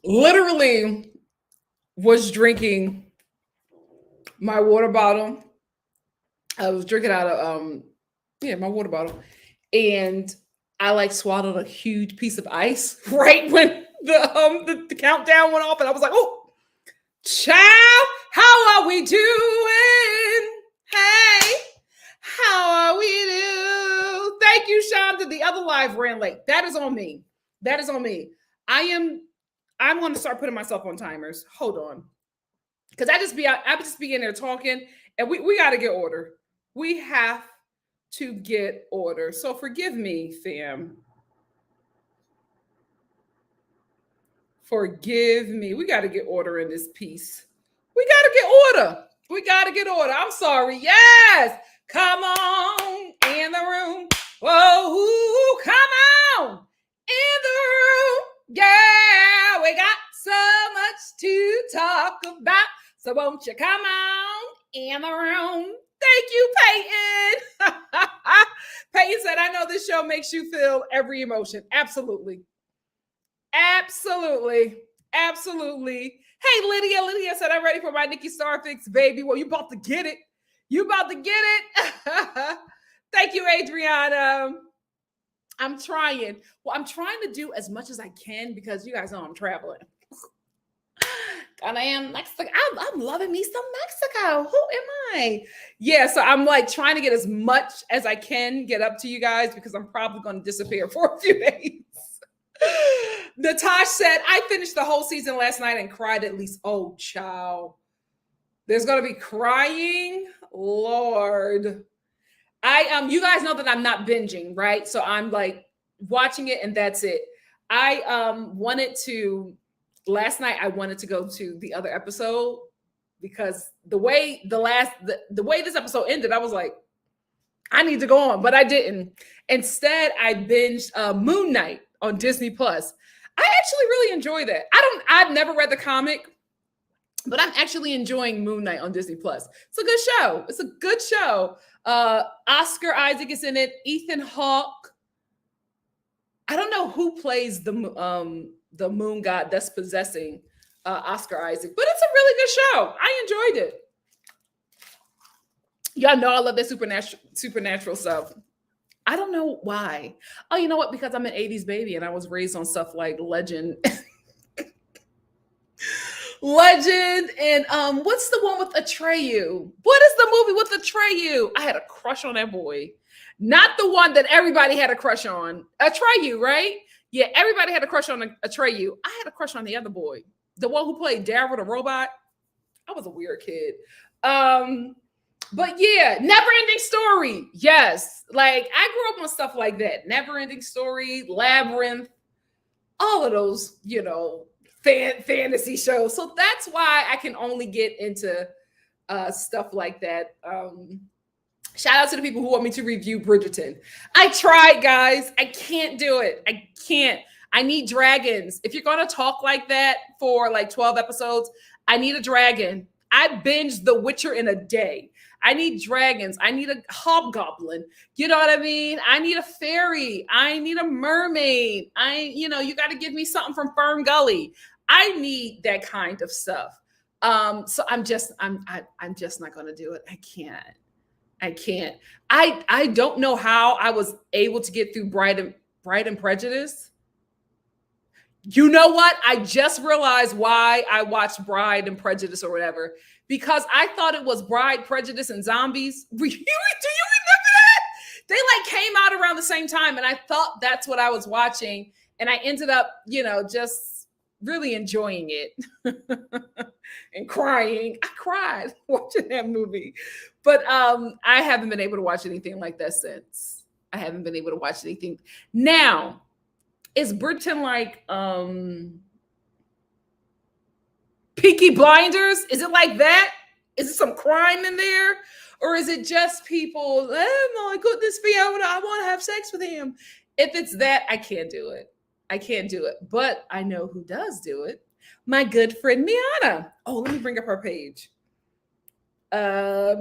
Literally was drinking my water bottle. I was drinking out of my water bottle, and I like swallowed a huge piece of ice right when the countdown went off, and I was like, "Oh, child, how are we doing? Hey, how are we doing? Thank you, Shonda. The other live ran late. That is on me. That is on me. I'm going to start putting myself on timers. Hold on, because I just be in there talking, and we got to get order. We have to get order. So forgive me, fam. Forgive me. We got to get order in this piece. We got to get order. We got to get order. I'm sorry. Yes. Come on in the room. Whoa, come on in the room. Yeah, we got so much to talk about. So won't you come on in the room? Thank you, Peyton. Peyton said, I know this show makes you feel every emotion. Absolutely. Absolutely. Absolutely. Hey, Lydia. Lydia said, I'm ready for my NikkiStar fix, baby. Well, you about to get it. You about to get it. Thank you, Adriana. I'm trying. Well, I'm trying to do as much as I can because you guys know I'm traveling. And I am Mexico. I'm loving me some Mexico. Who am I? Yeah, so I'm like trying to get as much as I can get up to you guys because I'm probably going to disappear for a few days. Natasha said, I finished the whole season last night and cried at least. Oh, child. There's going to be crying. Lord. You guys know that I'm not binging, right? So I'm like watching it and that's it. Last night I wanted to go to the other episode because the way this episode ended, I was like, I need to go on, but I didn't. Instead, I binged Moon Knight on Disney Plus. I actually really enjoy that. I've never read the comic, but I'm actually enjoying Moon Knight on Disney Plus. It's a good show. It's a good show. Oscar Isaac is in it. Ethan Hawke. I don't know who plays the moon god that's possessing Oscar Isaac, but it's a really good show. I enjoyed it. Y'all know I love that supernatural stuff. I don't know why. Oh, you know what? Because I'm an 80s baby and I was raised on stuff like Legend. Legend and what's the one with Atreyu? What is the movie with Atreyu? I had a crush on that boy. Not the one that everybody had a crush on. Atreyu, right? Yeah, everybody had a crush on Atreyu. I had a crush on the other boy. The one who played Daryl the robot. I was a weird kid. But yeah, Never Ending Story. Yes. Like I grew up on stuff like that. Never Ending Story, Labyrinth, all of those, fantasy shows. So that's why I can only get into stuff like that. Shout out to the people who want me to review Bridgerton. I tried, guys. I can't do it. I can't. I need dragons. If you're going to talk like that for like 12 episodes, I need a dragon. I binged The Witcher in a day. I need dragons. I need a hobgoblin. You know what I mean? I need a fairy. I need a mermaid. You got to give me something from Fern Gully. I need that kind of stuff. So I'm just not going to do it. I can't. I don't know how I was able to get through Pride and Prejudice. You know what? I just realized why I watched Bride and Prejudice or whatever. Because I thought it was Bride, Prejudice, and Zombies. Do you remember that? They like came out around the same time, and I thought that's what I was watching. And I ended up, just really enjoying it and crying. I cried watching that movie. But I haven't been able to watch anything like that since. I haven't been able to watch anything. Now, is Bridgerton like Peaky Blinders? Is it like that? Is it some crime in there? Or is it just people, oh my goodness, Fiona, I want to have sex with him. If it's that, I can't do it. I can't do it. But I know who does do it. My good friend, Miana. Oh, let me bring up her page.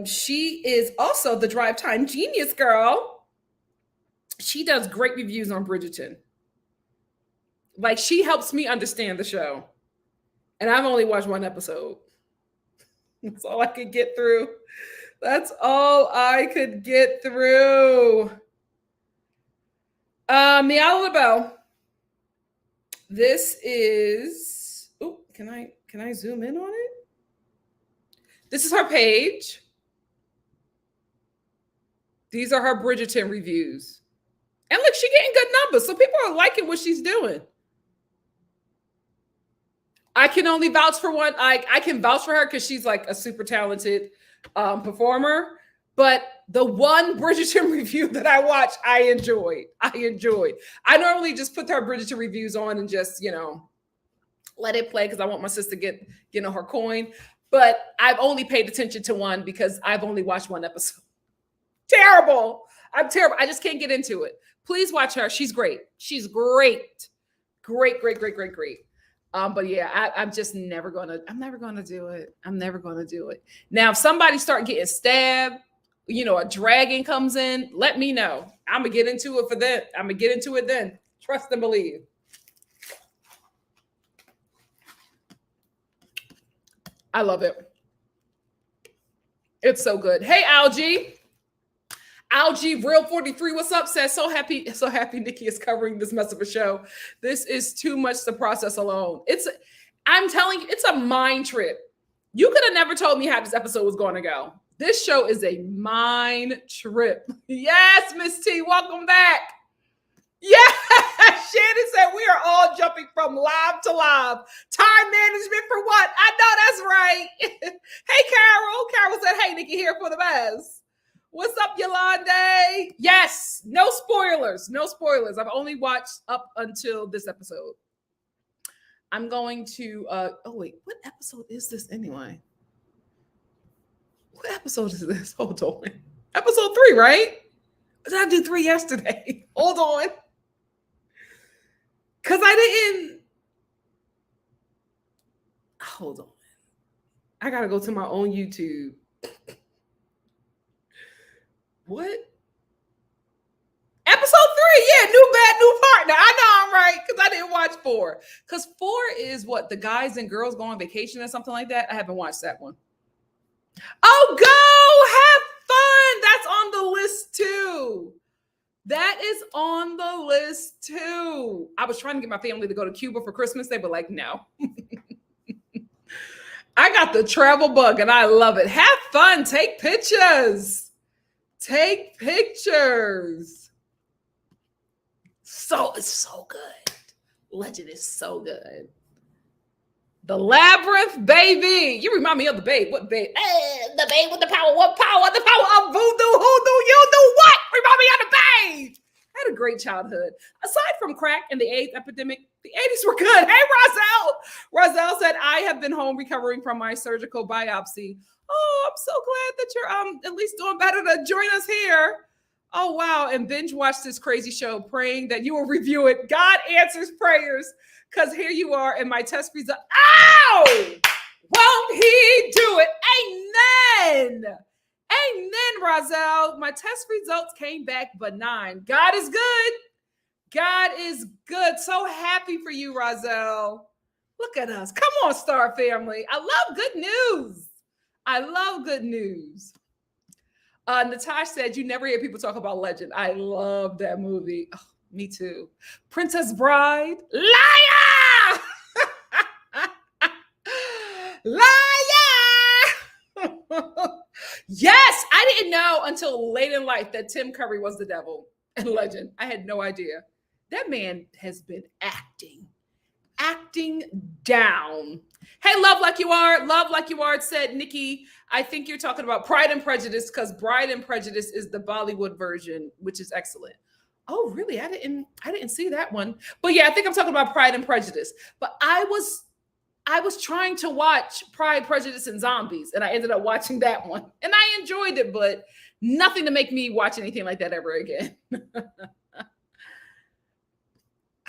She is also the Drive Time Genius girl. She does great reviews on Bridgerton. Like, she helps me understand the show. And I've only watched one episode. That's all I could get through. That's all I could get through. Meow the Bell. This is. Oh, can I zoom in on it? This is her page. These are her Bridgerton reviews. And look, she's getting good numbers. So people are liking what she's doing. I can only vouch for one. I can vouch for her because she's like a super talented performer. But the one Bridgerton review that I watched, I enjoyed. I normally just put her Bridgerton reviews on and just, let it play because I want my sister to get, her coin. But I've only paid attention to one because I've only watched one episode. Terrible. I'm terrible. I just can't get into it. Please watch her. She's great. She's great. Great. But yeah, I'm just never gonna do it. I'm never gonna do it. Now, if somebody start getting stabbed, a dragon comes in, let me know. I'm gonna get into it for that. I'm gonna get into it then. Trust and believe. I love it. It's so good. Hey, Algie. Algie Real 43, what's up? Says so happy Nikki is covering this mess of a show. This is too much to process alone. I'm telling you, it's a mind trip. You could have never told me how this episode was going to go. This show is a mind trip. Yes, Miss T, welcome back. Yeah, Shannon said we are all jumping from live to live. Time management for what? I know that's right. Hey, Carol. Carol said, hey, Nikki, here for the best. What's up, Yolande? Yes, no spoilers. I've only watched up until this episode. I'm going to, what episode is this anyway? What episode is this? Hold on. Episode 3, right? Did I do 3 yesterday? Hold on. Because hold on. I got to go to my own YouTube. What? Episode 3, yeah, new partner. I know I'm right because I didn't watch 4. Because 4 is what, the guys and girls go on vacation or something like that. I haven't watched that one. Oh, go have fun. That's on the list too. That is on the list too. I was trying to get my family to go to Cuba for Christmas. They were like, no. I got the travel bug and I love it. Have fun. Take pictures. It's so good. Legend is so good. The Labyrinth, baby. You remind me of the Babe. What Babe? The Babe with the power. What power? The power of voodoo. Hoodoo. You do what? Remind me of the Babe. I had a great childhood. Aside from crack and the AIDS epidemic, the 80s were good. Hey, Roselle said, I have been home recovering from my surgical biopsy. Oh, I'm so glad that you're at least doing better to join us here. Oh, wow. And binge watch this crazy show, praying that you will review it. God answers prayers, because here you are and my test results. Ow! Won't he do it? Amen. Amen, Roselle. My test results came back benign. God is good. God is good. So happy for you, Roselle. Look at us. Come on, Star family. I love good news. Natasha said, you never hear people talk about Legend. I love that movie. Oh, me too. Princess Bride. Liar! Liar! Yes, I didn't know until late in life that Tim Curry was the devil in Legend. I had no idea. That man has been acting down. Hey, Love Like You Are said, Nikki, I think you're talking about Pride and Prejudice, because Bride and Prejudice is the Bollywood version, which is excellent. Oh, really? I didn't see that one. But yeah, I think I'm talking about Pride and Prejudice. But I was trying to watch Pride, Prejudice, and Zombies, and I ended up watching that one. And I enjoyed it, but nothing to make me watch anything like that ever again.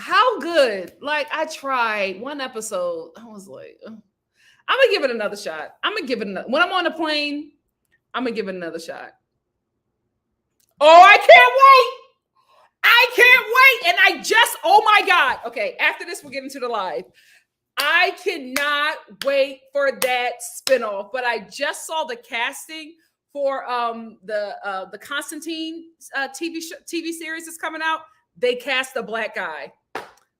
How good? Like, I tried one episode. I was like, I'm going to give it another shot. When I'm on a plane, I'm going to give it another shot. Oh, I can't wait. And oh my God. Okay, after this, we'll get into the live. I cannot wait for that spinoff. But I just saw the casting for the Constantine TV series that's coming out. They cast a black guy.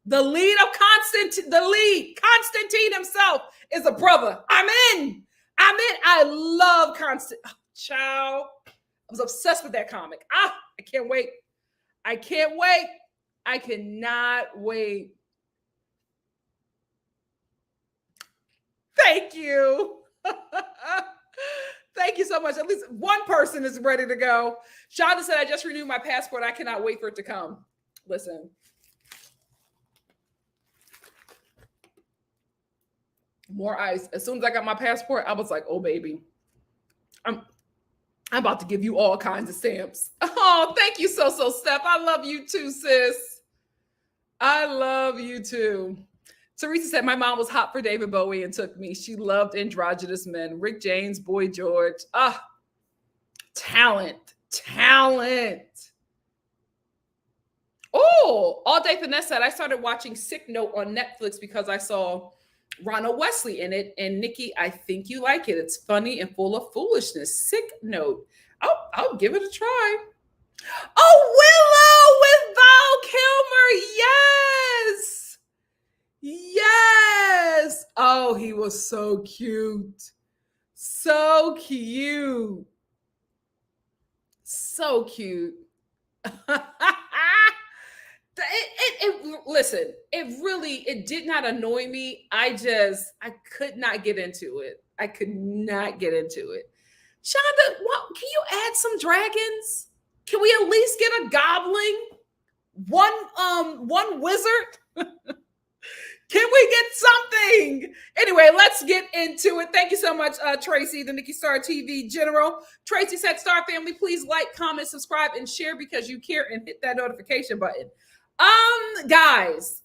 The lead of Constantine himself is a brother. I'm in. I love Constantine. Oh, child. I was obsessed with that comic. I can't wait. I cannot wait. Thank you. Thank you so much. At least one person is ready to go. Shonda said, I just renewed my passport. I cannot wait for it to come. Listen. More ice. As soon as I got my passport, I was like, oh, baby. I'm about to give you all kinds of stamps. Oh, thank you so, Steph. I love you too, sis. I love you too. Teresa said, my mom was hot for David Bowie and took me. She loved androgynous men. Rick James, Boy George. Talent. Oh, All Day Finesse said, I started watching Sick Note on Netflix because I saw Ronald Wesley in it. And Nikki, I think you like it. It's funny and full of foolishness. Sick Note. I'll give it a try. Oh, Willow with Val Kilmer. Yes. Oh, he was so cute. So cute. Listen, it did not annoy me. I could not get into it. Shonda, can you add some dragons? Can we at least get a goblin? One wizard? Can we get something? Anyway, let's get into it. Thank you so much, Tracy, the NikkiStar TV General. Tracy said, Star family, please like, comment, subscribe, and share because you care, and hit that notification button. Guys,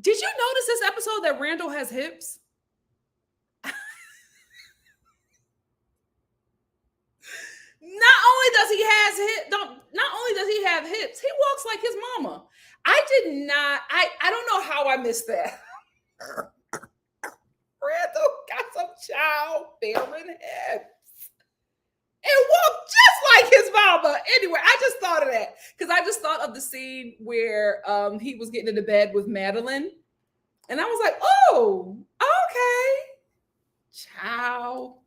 did you notice this episode that Randall has hips? Not only does he have hips, he walks like his mama. I don't know how I missed that. Randall got some child-bearing hips and walked just like his mama. Anyway, I just thought of that because I just thought of the scene where he was getting into bed with Madeline. And I was like, oh, okay. Child.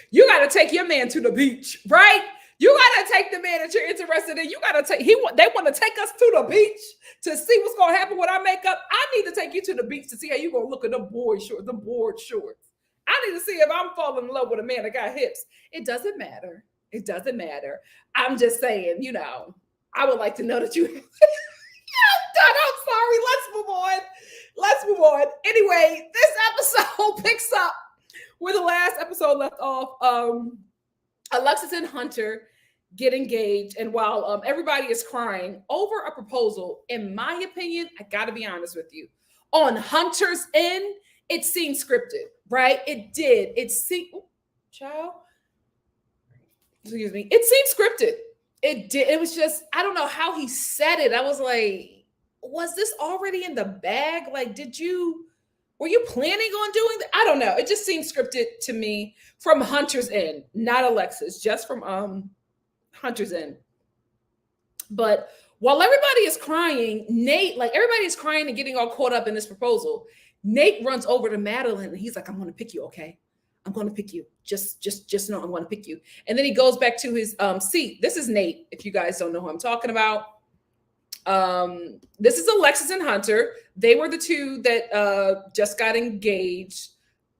You got to take your man to the beach, right? You got to take the man that you're interested in. They want to take us to the beach to see what's going to happen with our makeup. I need to take you to the beach to see how you're going to look at them board shorts. I need to see if I'm falling in love with a man that got hips. It doesn't matter. I'm just saying, I would like to know that you. I'm sorry. Let's move on. Anyway, this episode picks up where the last episode left off. Alexis and Hunter get engaged, and while everybody is crying over a proposal, in my opinion, I got to be honest with you, on Hunter's end, it seemed scripted, right? It did. It seemed scripted. It did. It was just, I don't know how he said it. I was like, was this already in the bag? Like, were you planning on doing that? I don't know. It just seemed scripted to me from Hunter's end, not Alexis, just from Hunter's end. But while everybody is crying, Nate, everybody's crying and getting all caught up in this proposal. Nate runs over to Madeline and he's like, I'm going to pick you, okay? I'm going to pick you. Just know I'm going to pick you. And then he goes back to his seat. This is Nate, if you guys don't know who I'm talking about. This is Alexis and Hunter. They were the two that just got engaged.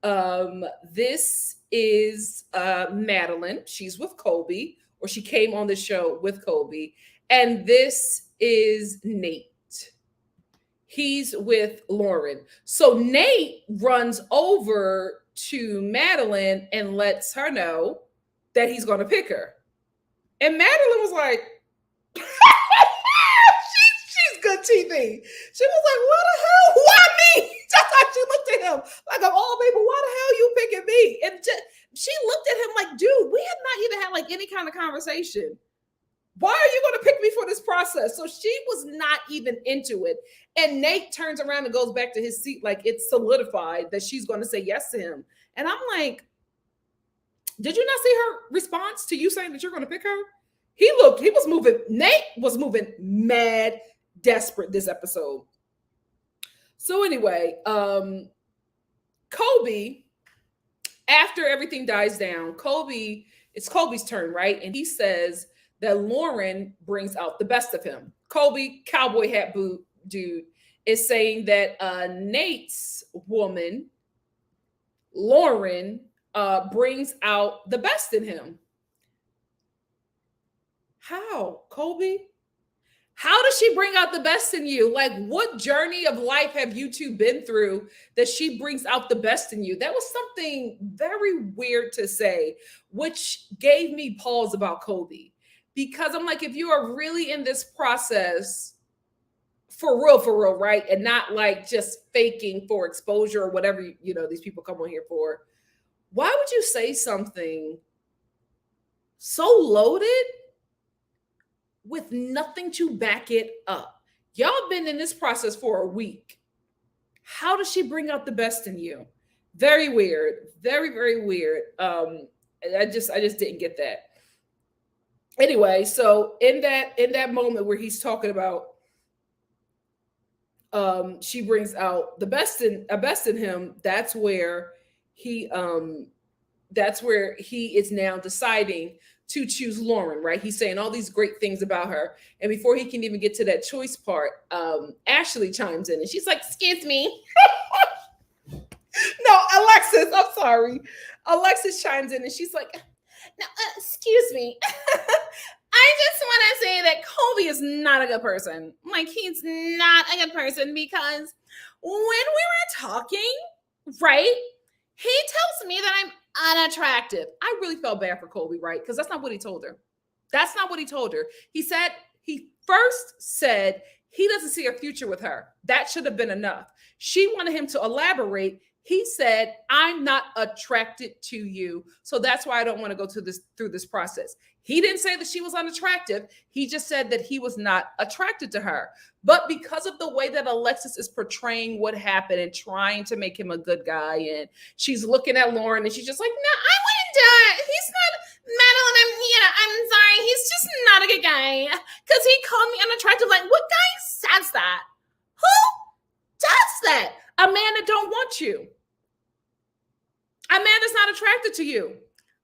This is Madeline. She's with Colby, or she came on the show with Colby. And this is Nate. He's with Lauren. So Nate runs over to Madeline and lets her know that he's going to pick her. And Madeline was like, she's good TV. She was like, what the hell? Why me? Just like she looked at him like, oh, baby, why the hell you picking me? And she looked at him like, dude, we have not even had any kind of conversation. Why are you going to pick me for this process? So she was not even into it. And Nate turns around and goes back to his seat like it's solidified that she's going to say yes to him. And I'm like, did you not see her response to you saying that you're going to pick her? Nate was moving mad desperate this episode. So anyway, Colby, after everything dies down, it's Colby's turn, right? And he says that Lauren brings out the best of him. Colby, cowboy hat boot dude, is saying that Nate's woman, Lauren, brings out the best in him. How, Colby? How does she bring out the best in you? Like, what journey of life have you two been through that she brings out the best in you? That was something very weird to say, which gave me pause about Colby. Because I'm like, if you are really in this process for real, right? And not like just faking for exposure or whatever, these people come on here for. Why would you say something so loaded with nothing to back it up? Y'all been in this process for a week. How does she bring out the best in you? Very weird. Very, very weird. I just didn't get that. Anyway, so in that moment where he's talking about she brings out the best in him, that's where he is now deciding to choose Lauren, right? He's saying all these great things about her. And before he can even get to that choice part, Ashley chimes in and she's like, excuse me. No, Alexis, I'm sorry. Alexis chimes in and she's like, no, excuse me. I just want to say that Colby is not a good person. Like, he's not a good person because when we were talking, right, he tells me that I'm unattractive. I really felt bad for Colby, right? Because that's not what he told her. That's not what he told her. He first said he doesn't see a future with her. That should have been enough. She wanted him to elaborate. He said, I'm not attracted to you. So that's why I don't want to go through this process. He didn't say that she was unattractive. He just said that he was not attracted to her. But because of the way that Alexis is portraying what happened and trying to make him a good guy, and she's looking at Lauren and she's just like, no, I wouldn't do it. He's not Madeline. I'm sorry. He's just not a good guy. Because he called me unattractive. Like, what guy says that? Who does that? A man that don't want you. A man that's not attracted to you.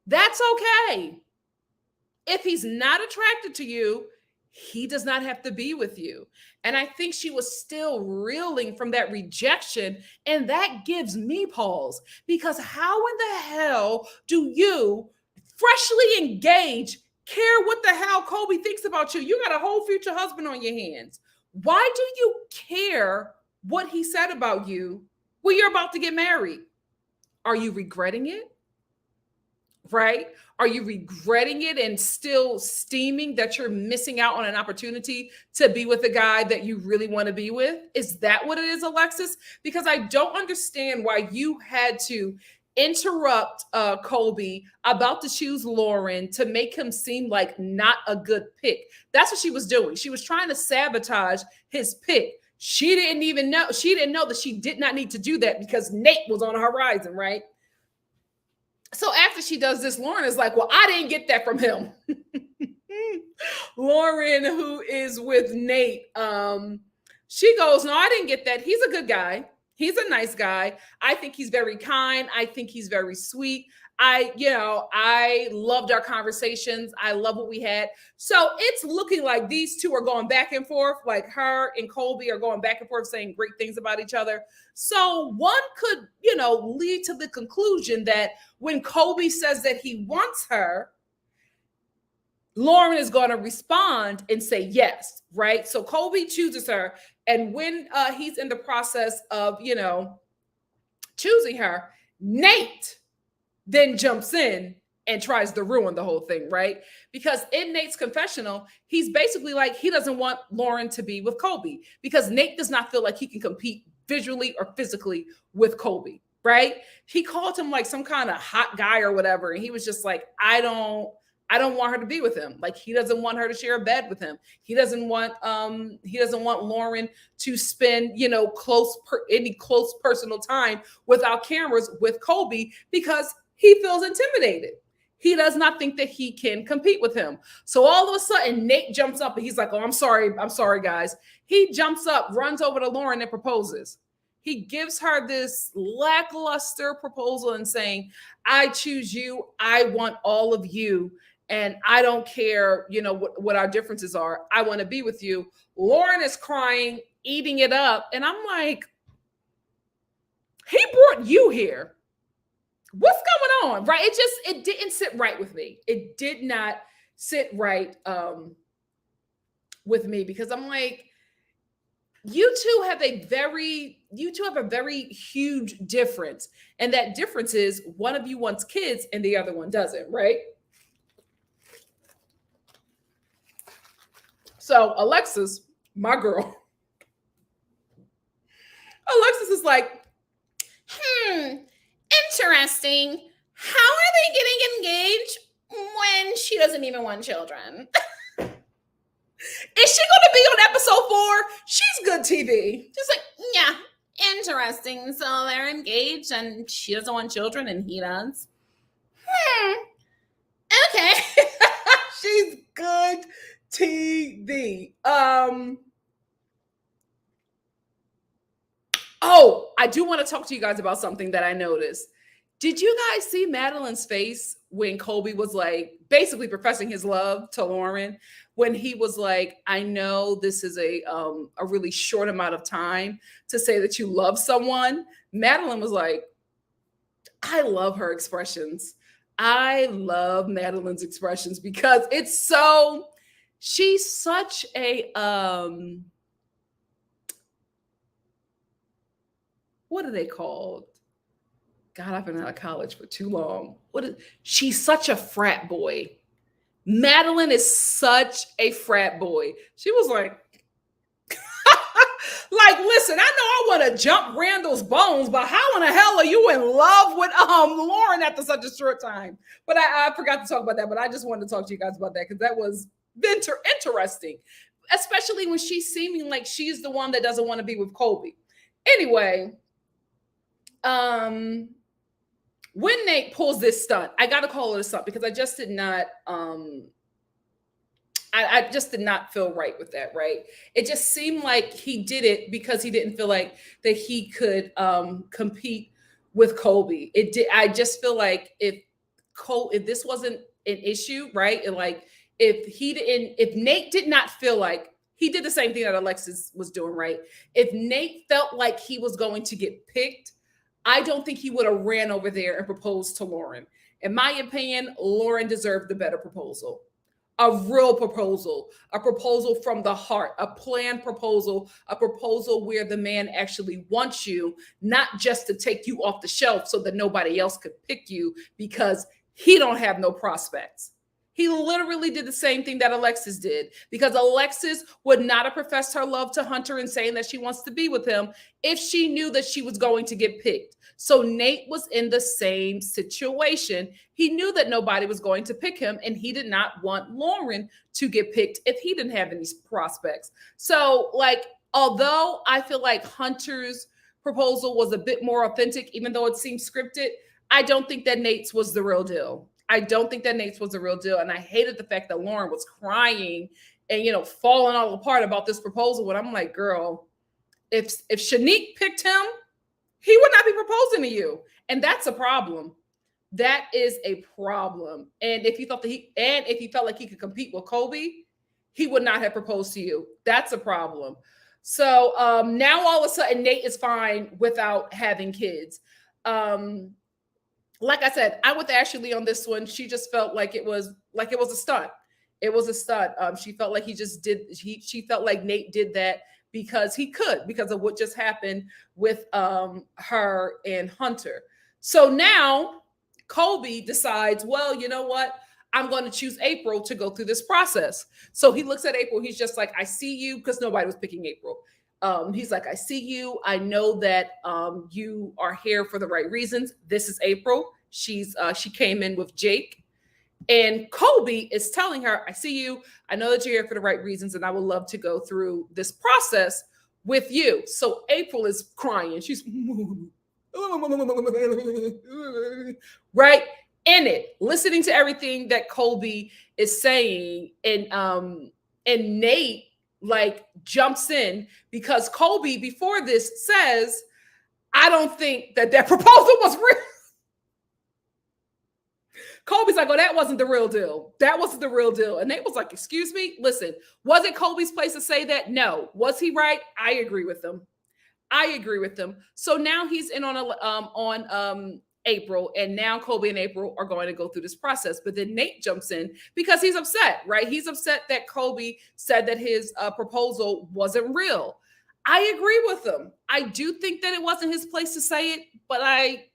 That's okay. If he's not attracted to you, he does not have to be with you. And I think she was still reeling from that rejection. And that gives me pause. Because how in the hell do you, freshly engaged, care what the hell Colby thinks about you? You got a whole future husband on your hands. Why do you care what he said about you when you're about to get married? Are you regretting it? Right? Are you regretting it and still steaming that you're missing out on an opportunity to be with a guy that you really want to be with? Is that what it is, Alexis? Because I don't understand why you had to interrupt Colby about to choose Lauren to make him seem like not a good pick. That's what she was doing. She was trying to sabotage his pick. She didn't know that she did not need to do that because Nate was on the horizon, right? So after she does this, Lauren is like, well, I didn't get that from him. Lauren, who is with Nate, she goes, no, I didn't get that. He's a good guy. He's a nice guy. I think he's very kind. I think he's very sweet. I loved our conversations. I love what we had. So it's looking like these two are going back and forth, like her and Colby are going back and forth saying great things about each other. So one could, lead to the conclusion that when Colby says that he wants her, Lauren is going to respond and say yes, right? So Colby chooses her. And when he's in the process of, choosing her, Nate then jumps in and tries to ruin the whole thing, right? Because in Nate's confessional, he's basically like, he doesn't want Lauren to be with Colby because Nate does not feel like he can compete visually or physically with Colby, right? He called him like some kind of hot guy or whatever. And he was just like, I don't I don't want her to be with him. Like, he doesn't want her to share a bed with him. He doesn't want Lauren to spend, any close personal time without cameras with Colby, because he feels intimidated. He does not think that he can compete with him. So all of a sudden, Nate jumps up and he's like, "Oh, I'm sorry, guys." He jumps up, runs over to Lauren and proposes. He gives her this lackluster proposal and saying, "I choose you. I want all of you. And I don't care, what our differences are. I want to be with you." Lauren is crying, eating it up. And I'm like, he brought you here. What's going on? Right? It didn't sit right with me. It did not sit right with me, because I'm like, you two have a very huge difference. And that difference is one of you wants kids and the other one doesn't, right? So Alexis, my girl, Alexis is like, interesting. How are they getting engaged when she doesn't even want children? Is she going to be on episode 4? She's good TV. Just like, yeah, interesting. So they're engaged and she doesn't want children and he does. Okay. She's good TV. Oh, I do want to talk to you guys about something that I noticed. Did you guys see Madeline's face when Colby was like basically professing his love to Lauren? When he was like, "I know this is a really short amount of time to say that you love someone." Madeline was like, I love her expressions. I love Madeline's expressions because she's such a what are they called? God, I've been out of college for too long. She's such a frat boy. Madeline is such a frat boy. She was like, listen, I know I want to jump Randall's bones, but how in the hell are you in love with Lauren after such a short time? But I forgot to talk about that, but I just wanted to talk to you guys about that because that was interesting, especially when she's seeming like she's the one that doesn't want to be with Colby. Anyway, when Nate pulls this stunt, I got to call it a stunt because I just did not, I just did not feel right with that, right? It just seemed like he did it because he didn't feel like that he could compete with Colby. It did. I just feel like if this wasn't an issue, right? And like if Nate did not feel like he did the same thing that Alexis was doing, right? If Nate felt like he was going to get picked, I don't think he would have ran over there and proposed to Lauren. In my opinion, Lauren deserved the better proposal. A real proposal, a proposal from the heart, a planned proposal, a proposal where the man actually wants you, not just to take you off the shelf so that nobody else could pick you because he don't have no prospects. He literally did the same thing that Alexis did because Alexis would not have professed her love to Hunter and saying that she wants to be with him if she knew that she was going to get picked. So Nate was in the same situation. He knew that nobody was going to pick him and he did not want Lauren to get picked if he didn't have any prospects. So although I feel like Hunter's proposal was a bit more authentic, even though it seemed scripted, I don't think that Nate's was the real deal. I don't think that Nate's was the real deal. And I hated the fact that Lauren was crying and, falling all apart about this proposal. When I'm like, girl, if Shanique picked him, he would not be proposing to you. And that's a problem. That is a problem. And if he felt like he could compete with Colby, he would not have proposed to you. That's a problem. So now all of a sudden Nate is fine without having kids. Like I said, I'm with Ashley on this one. She just felt like it was a stunt. It was a stunt. She felt like she felt like Nate did that because he could, because of what just happened with her and Hunter. So now Colby decides, well, you know what? I'm going to choose April to go through this process. So he looks at April. He's just like, I see you, because nobody was picking April. He's like, I see you. I know that you are here for the right reasons. This is April. She came in with Jake. And Colby is telling her, I see you. I know that you're here for the right reasons, and I would love to go through this process with you. So April is crying. She's right in it, listening to everything that Colby is saying. And Nate like jumps in because Colby before this says, I don't think that proposal was real. Colby's like, oh, that wasn't the real deal. That wasn't the real deal. And Nate was like, excuse me? Listen, was it Colby's place to say that? No. Was he right? I agree with him. So now he's in on April, and now Colby and April are going to go through this process. But then Nate jumps in because he's upset, right? He's upset that Colby said that his proposal wasn't real. I agree with him. I do think that it wasn't his place to say it, but I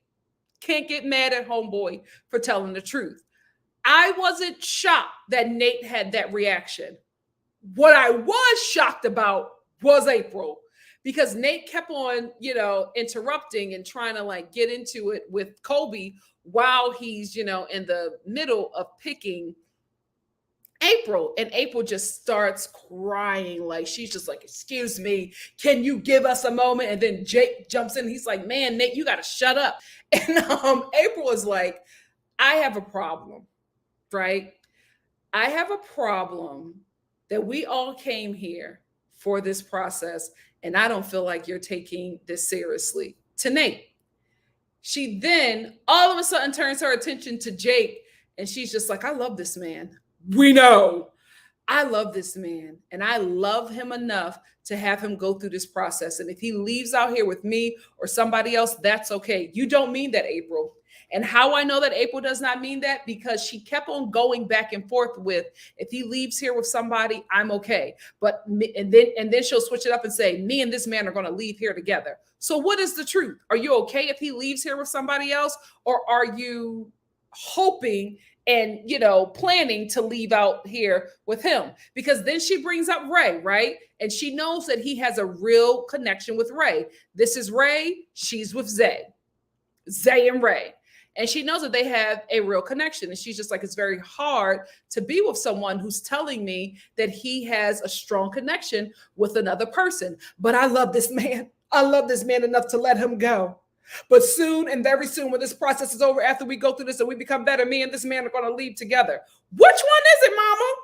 can't get mad at homeboy for telling the truth. I wasn't shocked that Nate had that reaction. What I was shocked about was April, because Nate kept on, interrupting and trying to like get into it with Colby while he's, in the middle of picking April. And April just starts crying. Like, she's just like, excuse me, can you give us a moment? And then Jake jumps in. He's like, man, Nate, you got to shut up. And April is like, I have a problem, right? I have a problem that we all came here for this process, and I don't feel like you're taking this seriously. To Nate. She then all of a sudden turns her attention to Jake, and she's just like, I love this man. We know. I love this man, and I love him enough to have him go through this process. And if he leaves out here with me or somebody else, that's okay. You don't mean that, April. And how I know that April does not mean that, because she kept on going back and forth with, if he leaves here with somebody, I'm okay. And then she'll switch it up and say, me and this man are going to leave here together. So what is the truth? Are you okay if he leaves here with somebody else? Or are you hoping and, planning to leave out here with him? Because then she brings up Ray, right? And she knows that he has a real connection with Ray. This is Ray. She's with Zay and Ray. And she knows that they have a real connection. And she's just like, it's very hard to be with someone who's telling me that he has a strong connection with another person. But I love this man. I love this man enough to let him go. But soon, and very soon, when this process is over, after we go through this and we become better, me and this man are going to leave together. Which one is it, mama?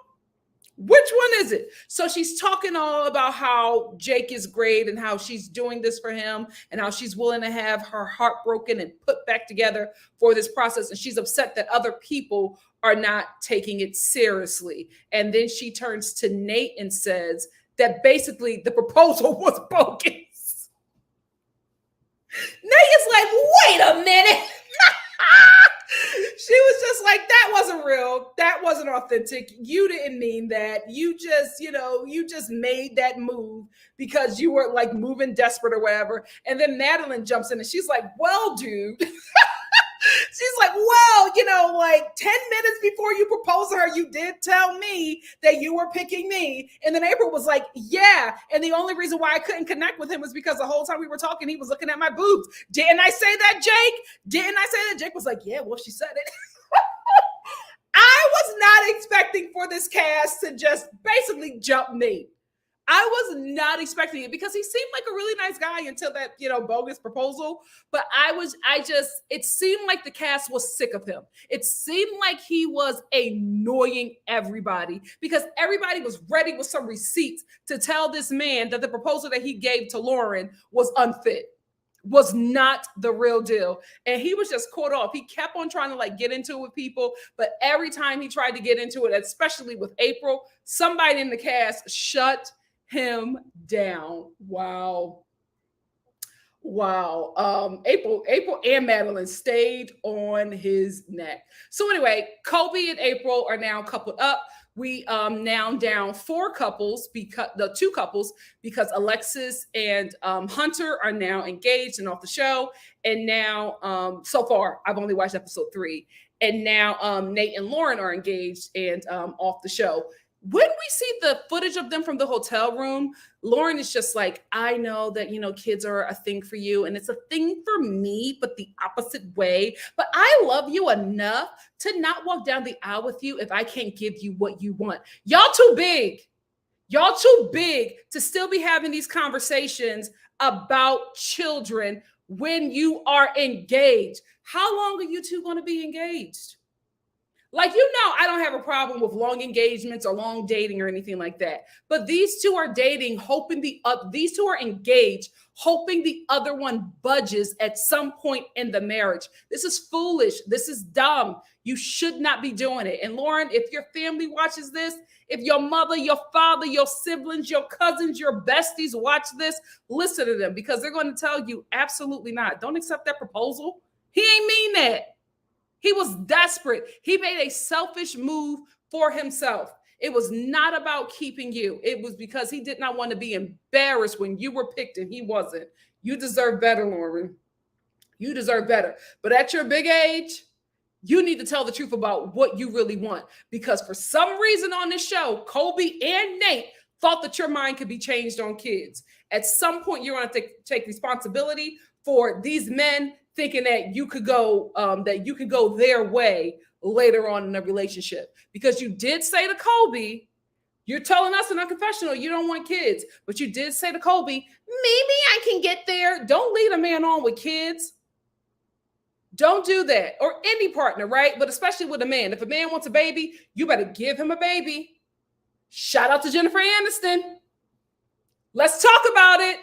Which one is it? So she's talking all about how Jake is great and how she's doing this for him and how she's willing to have her heart broken and put back together for this process. And she's upset that other people are not taking it seriously. And then she turns to Nate and says that basically the proposal was bogus. Nate is like, wait a minute. She was just like, that wasn't real. That wasn't authentic. You didn't mean that. You just, you just made that move because you were like moving desperate or whatever. And then Madeline jumps in and she's like, well, dude. She's like, well, like 10 minutes before you proposed to her, you did tell me that you were picking me. And then April was like, yeah. And the only reason why I couldn't connect with him was because the whole time we were talking, he was looking at my boobs. Didn't I say that, Jake? Didn't I say that? Jake was like, yeah, well, she said it. I was not expecting for this cast to just basically jump me. I was not expecting it because he seemed like a really nice guy until that, bogus proposal. But it seemed like the cast was sick of him. It seemed like he was annoying everybody because everybody was ready with some receipts to tell this man that the proposal that he gave to Lauren was unfit, was not the real deal. And he was just caught off. He kept on trying to like get into it with people. But every time he tried to get into it, especially with April, somebody in the cast shut him down. Wow. April and Madeline stayed on his neck. So anyway, Colby and April are now coupled up. We now down 4 couples because the 2 couples because Alexis and Hunter are now engaged and off the show. And now so far I've only watched episode 3. And now Nate and Lauren are engaged and off the show. When we see the footage of them from the hotel room, Lauren is just like, I know that, kids are a thing for you and it's a thing for me, but the opposite way. But I love you enough to not walk down the aisle with you if I can't give you what you want. Y'all too big. Y'all too big to still be having these conversations about children when you are engaged. How long are you two going to be engaged? Like, I don't have a problem with long engagements or long dating or anything like that. But these two are dating, hoping these two are engaged, hoping the other one budges at some point in the marriage. This is foolish. This is dumb. You should not be doing it. And Lauren, if your family watches this, if your mother, your father, your siblings, your cousins, your besties watch this, listen to them, because they're going to tell you absolutely not. Don't accept that proposal. He ain't mean that. He was desperate. He made a selfish move for himself. It was not about keeping you. It was because he did not want to be embarrassed when you were picked and he wasn't. You deserve better, Lauren. You deserve better. But at your big age, you need to tell the truth about what you really want. Because for some reason on this show, Kobe and Nate thought that your mind could be changed on kids. At some point, you're going to take responsibility for these men thinking that you could go their way later on in a relationship. Because you did say to Kobe, you're telling us in a confessional you don't want kids, but you did say to Kobe, maybe I can get there. Don't lead a man on with kids. Don't do that. Or any partner, right? But especially with a man. If a man wants a baby, you better give him a baby. Shout out to Jennifer Aniston. Let's talk about it.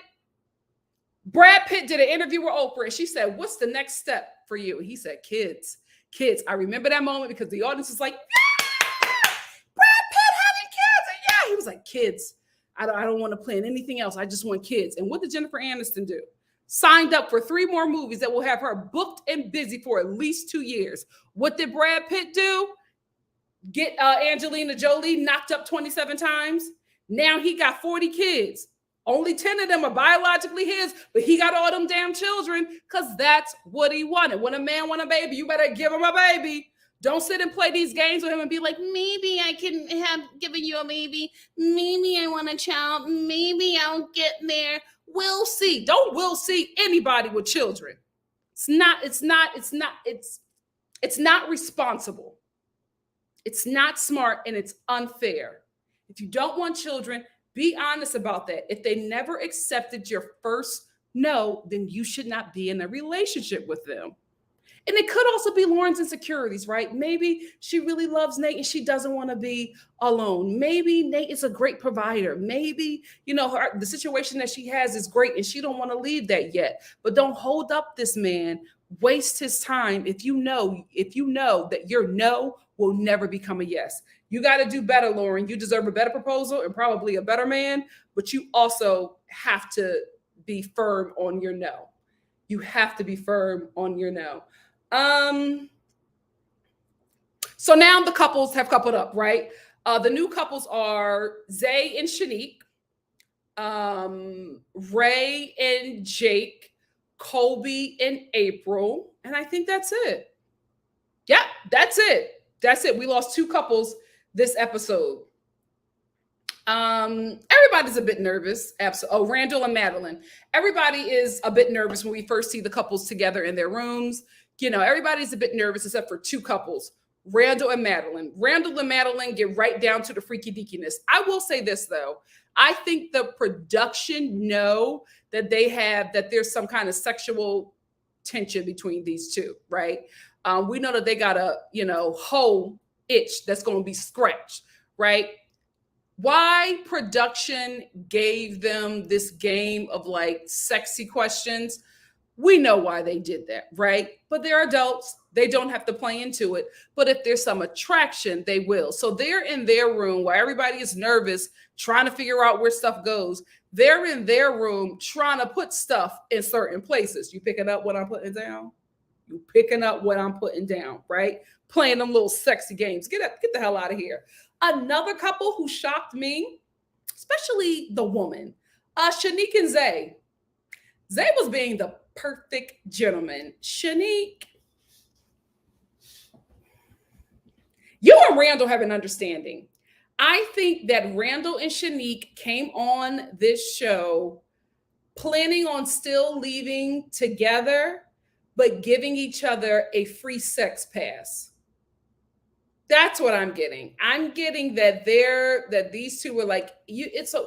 Brad Pitt did an interview with Oprah and she said, what's the next step for you? And he said, kids. I remember that moment because the audience was like, yeah, Brad Pitt having kids. And yeah, he was like, kids. I don't want to plan anything else. I just want kids. And what did Jennifer Aniston do? Signed up for 3 more movies that will have her booked and busy for at least 2 years. What did Brad Pitt do? Get Angelina Jolie knocked up 27 times. Now he got 40 kids. Only 10 of them are biologically his, but he got all them damn children because that's what he wanted. When a man wants a baby, you better give him a baby. Don't sit and play these games with him and be like, maybe I can have given you a baby. Maybe I want a child. Maybe I'll get there. We'll see. Don't we'll see anybody with children. It's not responsible. It's not smart and it's unfair. If you don't want children, be honest about that. If they never accepted your first no, then you should not be in a relationship with them. And it could also be Lauren's insecurities, right? Maybe she really loves Nate and she doesn't want to be alone. Maybe Nate is a great provider. Maybe, the situation that she has is great and she don't want to leave that yet. But don't hold up this man, waste his time if you know that your no will never become a yes. You got to do better, Lauren. You deserve a better proposal and probably a better man, but you also have to be firm on your no. You have to be firm on your no. So now the couples have coupled up, right? The new couples are Zay and Shanique, Ray and Jake, Colby and April, and I think that's it. Yeah, that's it. We lost 2 couples this episode. Everybody's a bit nervous. Oh, Randall and Madeline. Everybody is a bit nervous when we first see the couples together in their rooms. Everybody's a bit nervous except for 2 couples, Randall and Madeline. Randall and Madeline get right down to the freaky deakiness. I will say this, though. I think the production know that there's some kind of sexual tension between these two, right? We know that they got a, whole itch that's going to be scratched, right? Why production gave them this game of like sexy questions, we know why they did that, right? But they're adults. They don't have to play into it. But if there's some attraction, they will. So they're in their room while everybody is nervous, trying to figure out where stuff goes. They're in their room trying to put stuff in certain places. You picking up what I'm putting down? You picking up what I'm putting down, right? Playing them little sexy games. Get the hell out of here. Another couple who shocked me, especially the woman, Shanique and Zay. Zay was being the perfect gentleman. Shanique, you and Randall have an understanding. I think that Randall and Shanique came on this show planning on still leaving together, but giving each other a free sex pass. That's what I'm getting. I'm getting that these two were like, it's a,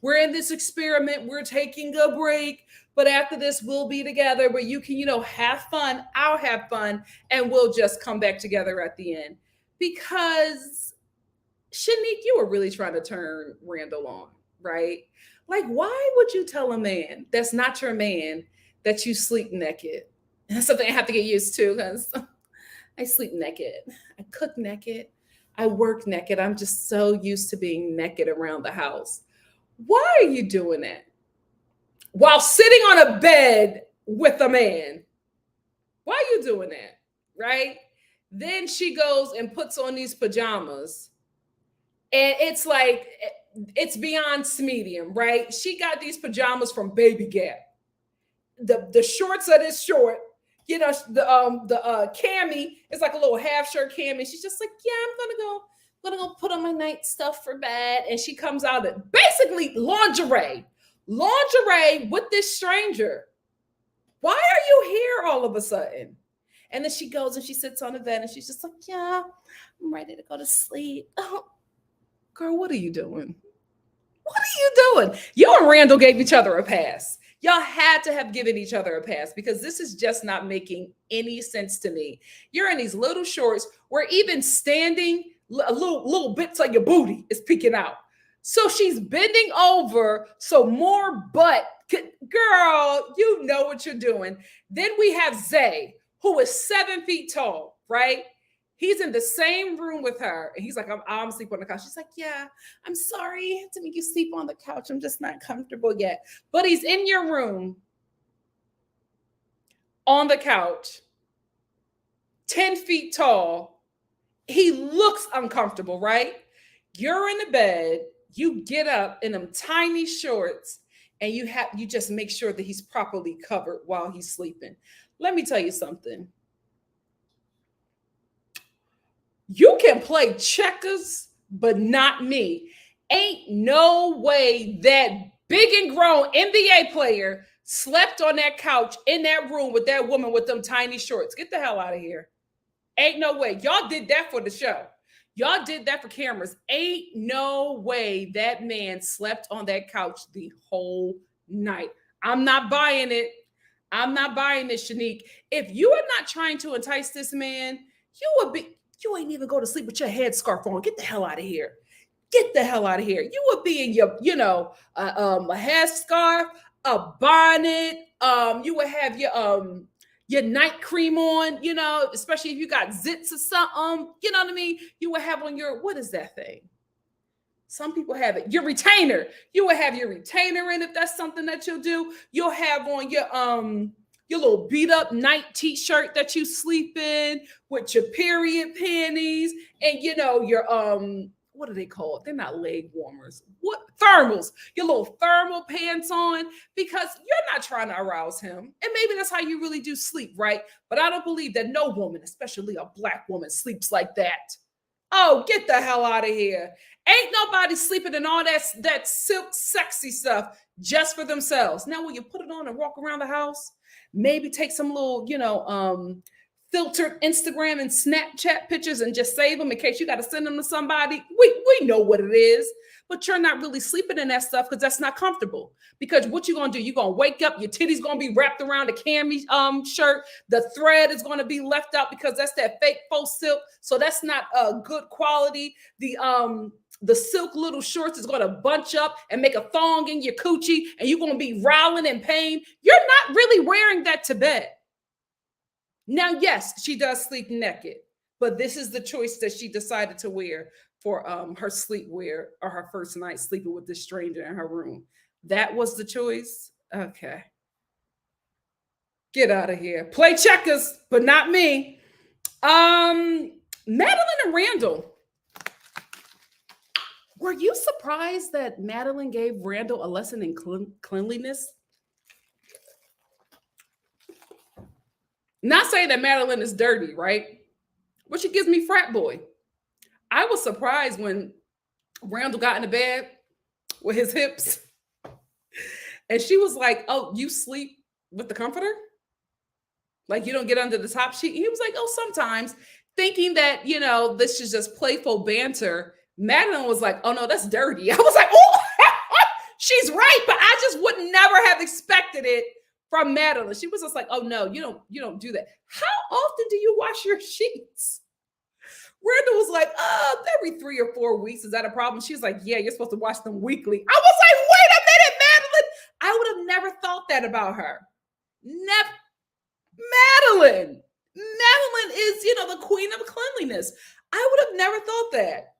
we're in this experiment, we're taking a break, but after this we'll be together, but you can, have fun, I'll have fun, and we'll just come back together at the end. Because Shanique, you were really trying to turn Randall on, right? Like, why would you tell a man that's not your man that you sleep naked? And that's something I have to get used to, because I sleep naked. I cook naked. I work naked. I'm just so used to being naked around the house. Why are you doing that? While sitting on a bed with a man. Why are you doing that? Right? Then she goes and puts on these pajamas. And it's like, it's beyond medium, right? She got these pajamas from Baby Gap. The shorts are this short. The cami is like a little half shirt cami. She's just like, yeah, I'm gonna go put on my night stuff for bed. And she comes out of basically lingerie with this stranger. Why are you here all of a sudden? And then she goes and she sits on the bed and she's just like, yeah, I'm ready to go to sleep. Oh, girl, what are you doing? What are you doing? You and Randall gave each other a pass. Y'all had to have given each other a pass, because this is just not making any sense to me. You're in these little shorts where even standing, a little bits of your booty is peeking out. So she's bending over so more butt. Girl, you know what you're doing. Then we have Zay, who is 7 feet tall, right? He's in the same room with her. And he's like, I'm sleeping on the couch. She's like, yeah, I'm sorry to make you sleep on the couch. I'm just not comfortable yet. But he's in your room on the couch, 10 feet tall. He looks uncomfortable, right? You're in the bed. You get up in them tiny shorts, and you just make sure that he's properly covered while he's sleeping. Let me tell you something. You can play checkers, but not me. Ain't no way that big and grown NBA player slept on that couch in that room with that woman with them tiny shorts. Get the hell out of here. Ain't no way. Y'all did that for the show. Y'all did that for cameras. Ain't no way that man slept on that couch the whole night. I'm not buying it. I'm not buying this, Shanique. If you are not trying to entice this man, you ain't even go to sleep with your headscarf on. Get the hell out of here. Get the hell out of here. You would be in your, a headscarf, a bonnet. You would have your night cream on, especially if you got zits or something. You know what I mean? You would have on your, what is that thing? Some people have it. Your retainer. You will have your retainer in if that's something that you'll do. You'll have on your little beat up night t-shirt that you sleep in with your period panties and your what are they called? They're not leg warmers. What? Thermals. Your little thermal pants on, because you're not trying to arouse him. And maybe that's how you really do sleep, right? But I don't believe that no woman, especially a Black woman, sleeps like that. Oh, get the hell out of here. Ain't nobody sleeping in all that silk sexy stuff just for themselves. Now, when you put it on and walk around the house, maybe take some little, filtered Instagram and Snapchat pictures and just save them in case you got to send them to somebody. We know what it is, but you're not really sleeping in that stuff because that's not comfortable. Because what you're going to do, you're going to wake up, your titty's going to be wrapped around a cami shirt. The thread is going to be left out because that's that fake faux silk. So that's not good quality. The silk little shorts is going to bunch up and make a thong in your coochie, and you're going to be rowling in pain. You're not really wearing that to bed. Now, yes, she does sleep naked, but this is the choice that she decided to wear for her sleepwear or her first night sleeping with this stranger in her room. That was the choice? Okay. Get out of here. Play checkers, but not me. Madeline and Randall. Were you surprised that Madeline gave Randall a lesson in cleanliness? Not saying that Madeline is dirty, right? But she gives me frat boy. I was surprised when Randall got in the bed with his hips, and she was like, "Oh, you sleep with the comforter? Like you don't get under the top sheet?" And he was like, "Oh, sometimes," thinking that this is just playful banter. Madeline was like, "Oh no, that's dirty." I was like, "Oh, she's right," but I just would never have expected it from Madeline. She was just like, "Oh no, you don't do that. How often do you wash your sheets?" Randall was like, every 3 or 4 weeks. Is that a problem? She was like, "Yeah, you're supposed to wash them weekly." I was like, "Wait a minute, Madeline." I would have never thought that about her. Never. Madeline. Madeline is, the queen of cleanliness. I would have never thought that.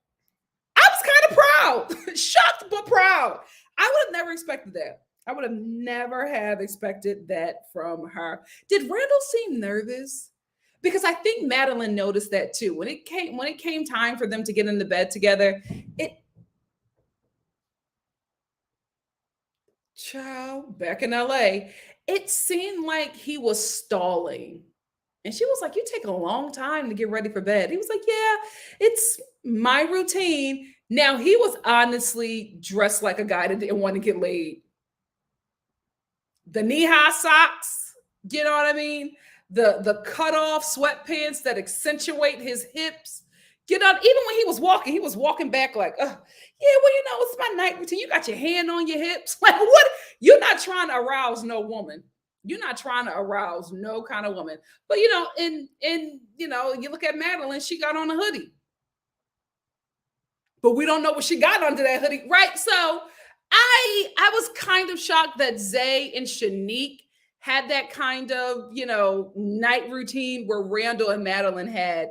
I was kind of proud, shocked but proud. I would have never expected that. I would have never have expected that from her. Did Randall seem nervous? Because I think Madeline noticed that too. When it came time for them to get in the bed together, it child back in LA, it seemed like he was stalling. And she was like, "You take a long time to get ready for bed." He was like, "Yeah, it's my routine." Now, he was honestly dressed like a guy that didn't want to get laid. The knee-high socks, you know what I mean? The cut-off sweatpants that accentuate his hips. Even when he was walking back like, yeah, well, it's my night routine. You got your hand on your hips. Like, what? You're not trying to arouse no woman. You're not trying to arouse no kind of woman. But you look at Madeline, she got on a hoodie. But we don't know what she got under that hoodie, right? So I was kind of shocked that Zay and Shanique had that kind of night routine where Randall and Madeline had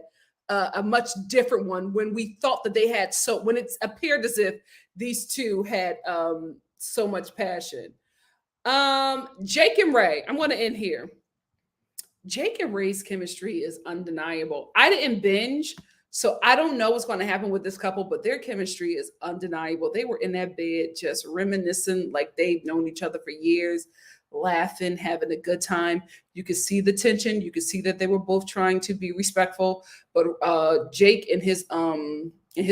a much different one when we thought that they had when it appeared as if these two had so much passion. Jake and Ray, I'm going to end here. Jake and Ray's chemistry is undeniable. I didn't binge, so I don't know what's going to happen with this couple, but their chemistry is undeniable. They were in that bed just reminiscing like they've known each other for years, laughing, having a good time. You could see the tension. You could see that they were both trying to be respectful. But Jake in his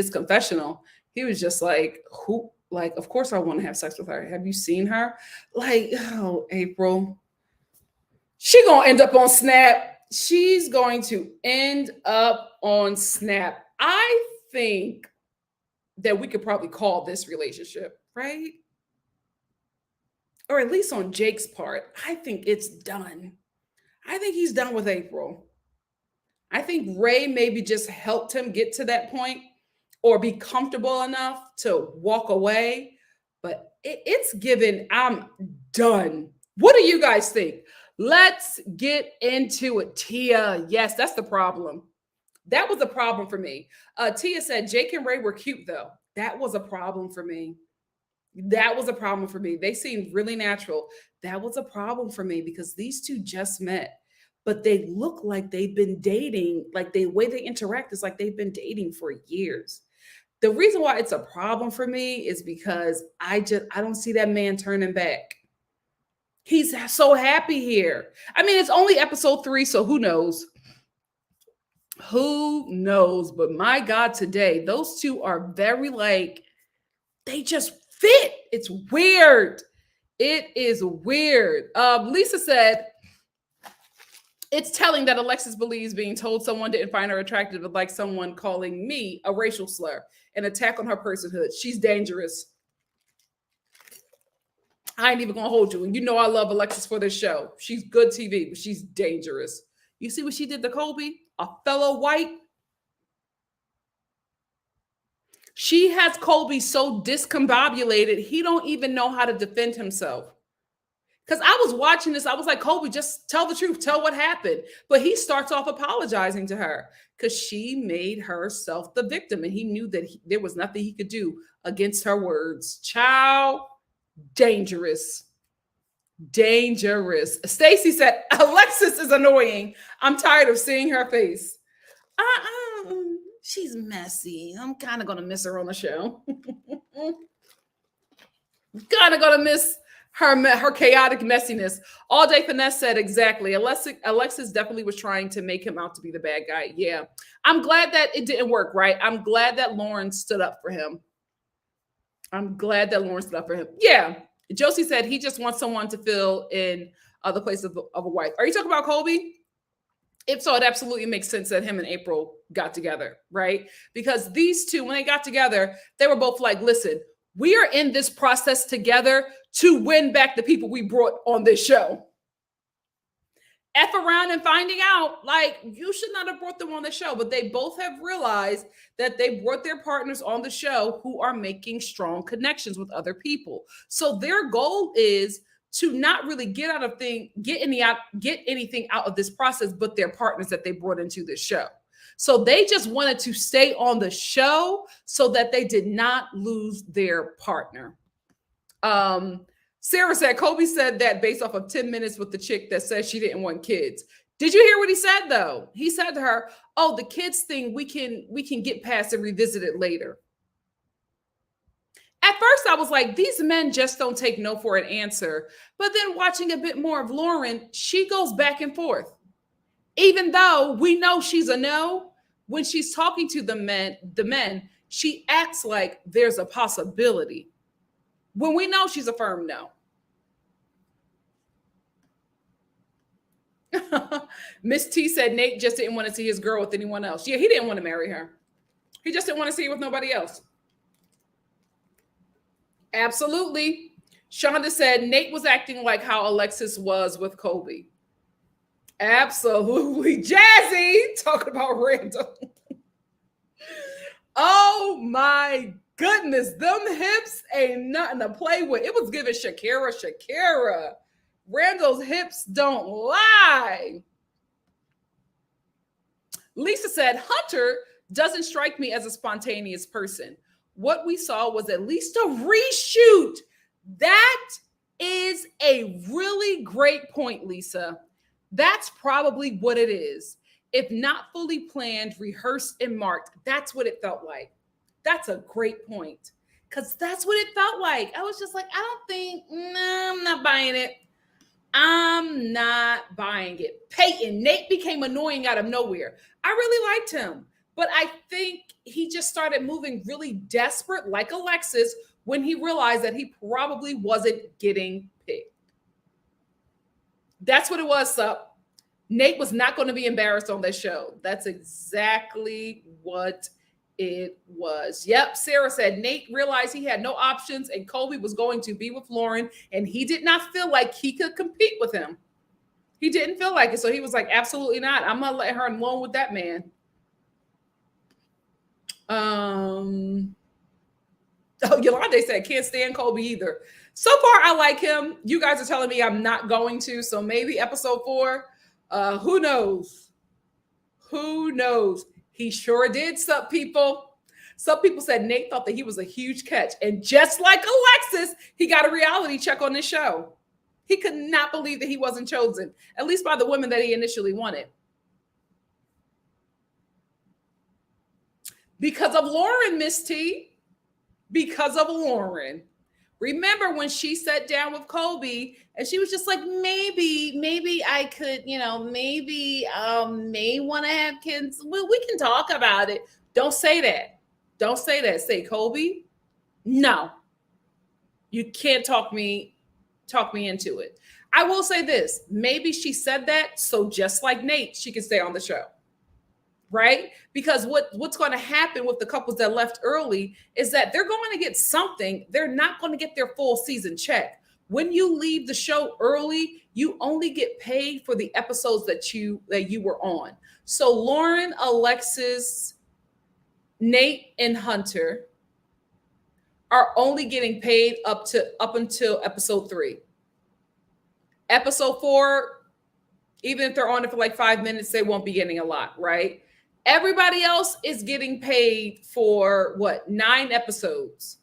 confessional, he was just like, "Who? Like, of course I want to have sex with her. Have you seen her? Like, oh, April." She gonna end up on Snap. She's going to end up on Snap. I think that we could probably call this relationship, right? Or at least on Jake's part, I think it's done. I think he's done with April. I think Ray maybe just helped him get to that point or be comfortable enough to walk away. But it's given, I'm done. What do you guys think? Let's get into it. Tia, yes, that's the problem. That was a problem for me. Tia said Jake and Ray were cute, though. That was a problem for me. That was a problem for me. They seemed really natural. That was a problem for me because these two just met, but they look like they've been dating. Like the way they interact is like they've been dating for years. The reason why it's a problem for me is because I don't see that man turning back. He's so happy here. I mean, it's only episode 3, so who knows? Who knows? But my God, today, those two are very they just fit. It's weird. It is weird. Lisa said, it's telling that Alexis believes being told someone didn't find her attractive is like someone calling me a racial slur, an attack on her personhood. She's dangerous. I ain't even gonna hold you. And I love Alexis for this show. She's good TV, but she's dangerous. You see what she did to Kobe? A fellow white. She has Kobe so discombobulated, he don't even know how to defend himself. Because I was watching this, I was like, Kobe, just tell the truth. Tell what happened. But he starts off apologizing to her because she made herself the victim. And he knew that there was nothing he could do against her words. Child, dangerous. Dangerous. Stacy said, Alexis is annoying. I'm tired of seeing her face. She's messy. I'm kind of going to miss her on the show. Kind of going to miss her chaotic messiness. All Day Finesse said exactly. Alexis definitely was trying to make him out to be the bad guy. Yeah. I'm glad that it didn't work, right? I'm glad that Lauren stood up for him. I'm glad that Lauren stood up for him. Yeah. Josie said he just wants someone to fill in the place of a wife. Are you talking about Colby? If so, it absolutely makes sense that him and April got together, right? Because these two, when they got together, they were both like, listen, we are in this process together to win back the people we brought on this show. F around and finding out, like, you should not have brought them on the show. But they both have realized that they brought their partners on the show who are making strong connections with other people. So their goal is to not really get anything out of this process, but their partners that they brought into the show. So they just wanted to stay on the show so that they did not lose their partner. Sarah said, Colby said that based off of 10 minutes with the chick that said she didn't want kids. Did you hear what he said though? He said to her, oh, the kids thing, we can get past and revisit it later. At first, I was like, these men just don't take no for an answer. But then watching a bit more of Lauren, she goes back and forth. Even though we know she's a no, when she's talking to the men, she acts like there's a possibility. When we know she's a firm no. Miss T said Nate just didn't want to see his girl with anyone else. Yeah, he didn't want to marry her. He just didn't want to see her with nobody else. Absolutely. Shonda said Nate was acting like how Alexis was with Colby. Absolutely. Jazzy, talking about Randall. Oh my goodness. Them hips ain't nothing to play with. It was giving Shakira. Randall's hips don't lie. Lisa said, Hunter doesn't strike me as a spontaneous person. What we saw was at least a reshoot. That is a really great point, Lisa. That's probably what it is. If not fully planned, rehearsed, and marked, that's what it felt like. That's a great point. Because that's what it felt like. I was just like, I'm not buying it. I'm not buying it. Peyton, Nate became annoying out of nowhere. I really liked him, but I think he just started moving really desperate, like Alexis, when he realized that he probably wasn't getting picked. That's what it was, Sup. Nate was not going to be embarrassed on that show. That's exactly what it was. Yep, Sarah said Nate realized he had no options and Colby was going to be with Lauren and he did not feel like he could compete with him. He didn't feel like it. So he was like, absolutely not. I'm going to let her alone with that man. Yolanda said, can't stand Colby either. So far, I like him. You guys are telling me I'm not going to. So maybe episode 4. Who knows? Who knows? He sure did, Sup people. Some people said Nate thought that he was a huge catch. And just like Alexis, he got a reality check on this show. He could not believe that he wasn't chosen, at least by the women that he initially wanted. Because of Lauren, Miss T. Because of Lauren. Remember when she sat down with Colby and she was just like, maybe I could, maybe may want to have kids. Well, we can talk about it. Don't say that. Don't say that. Say, Colby, no. You can't talk me into it. I will say this. Maybe she said that so just like Nate, she can stay on the show. Right? Because what's going to happen with the couples that left early is that they're going to get something. They're not going to get their full season check. When you leave the show early, you only get paid for the episodes that you were on. So Lauren, Alexis, Nate, and Hunter are only getting paid up until episode 3. Episode 4, even if they're on it for like 5 minutes, they won't be getting a lot, right? Everybody else is getting paid for 9 episodes?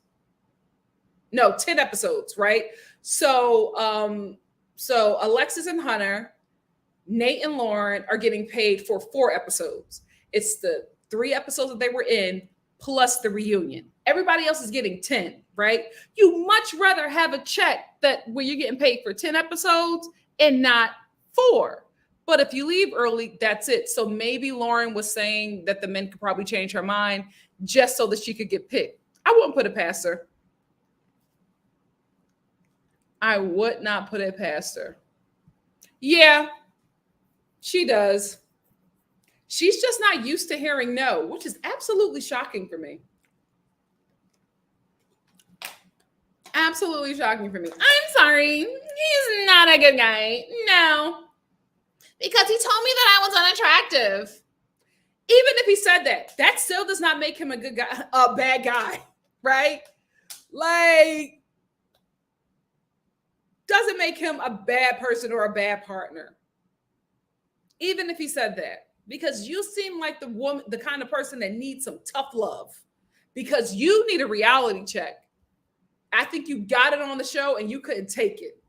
No, 10 episodes, right? So Alexis and Hunter, Nate and Lauren are getting paid for 4 episodes. It's the 3 episodes that they were in plus the reunion. Everybody else is getting 10, right? You much rather have a check where you're getting paid for 10 episodes and not 4. But if you leave early, that's it. So maybe Lauren was saying that the men could probably change her mind just so that she could get picked. I wouldn't put it past her. I would not put it past her. Yeah, she does. She's just not used to hearing no, which is absolutely shocking for me. Absolutely shocking for me. I'm sorry. He's not a good guy. No. Because he told me that I was unattractive. Even if he said that, that still does not make him a good guy, a bad guy, right? Like, doesn't make him a bad person or a bad partner. Even if he said that. Because you seem like the woman, the kind of person that needs some tough love. Because you need a reality check. I think you got it on the show and you couldn't take it.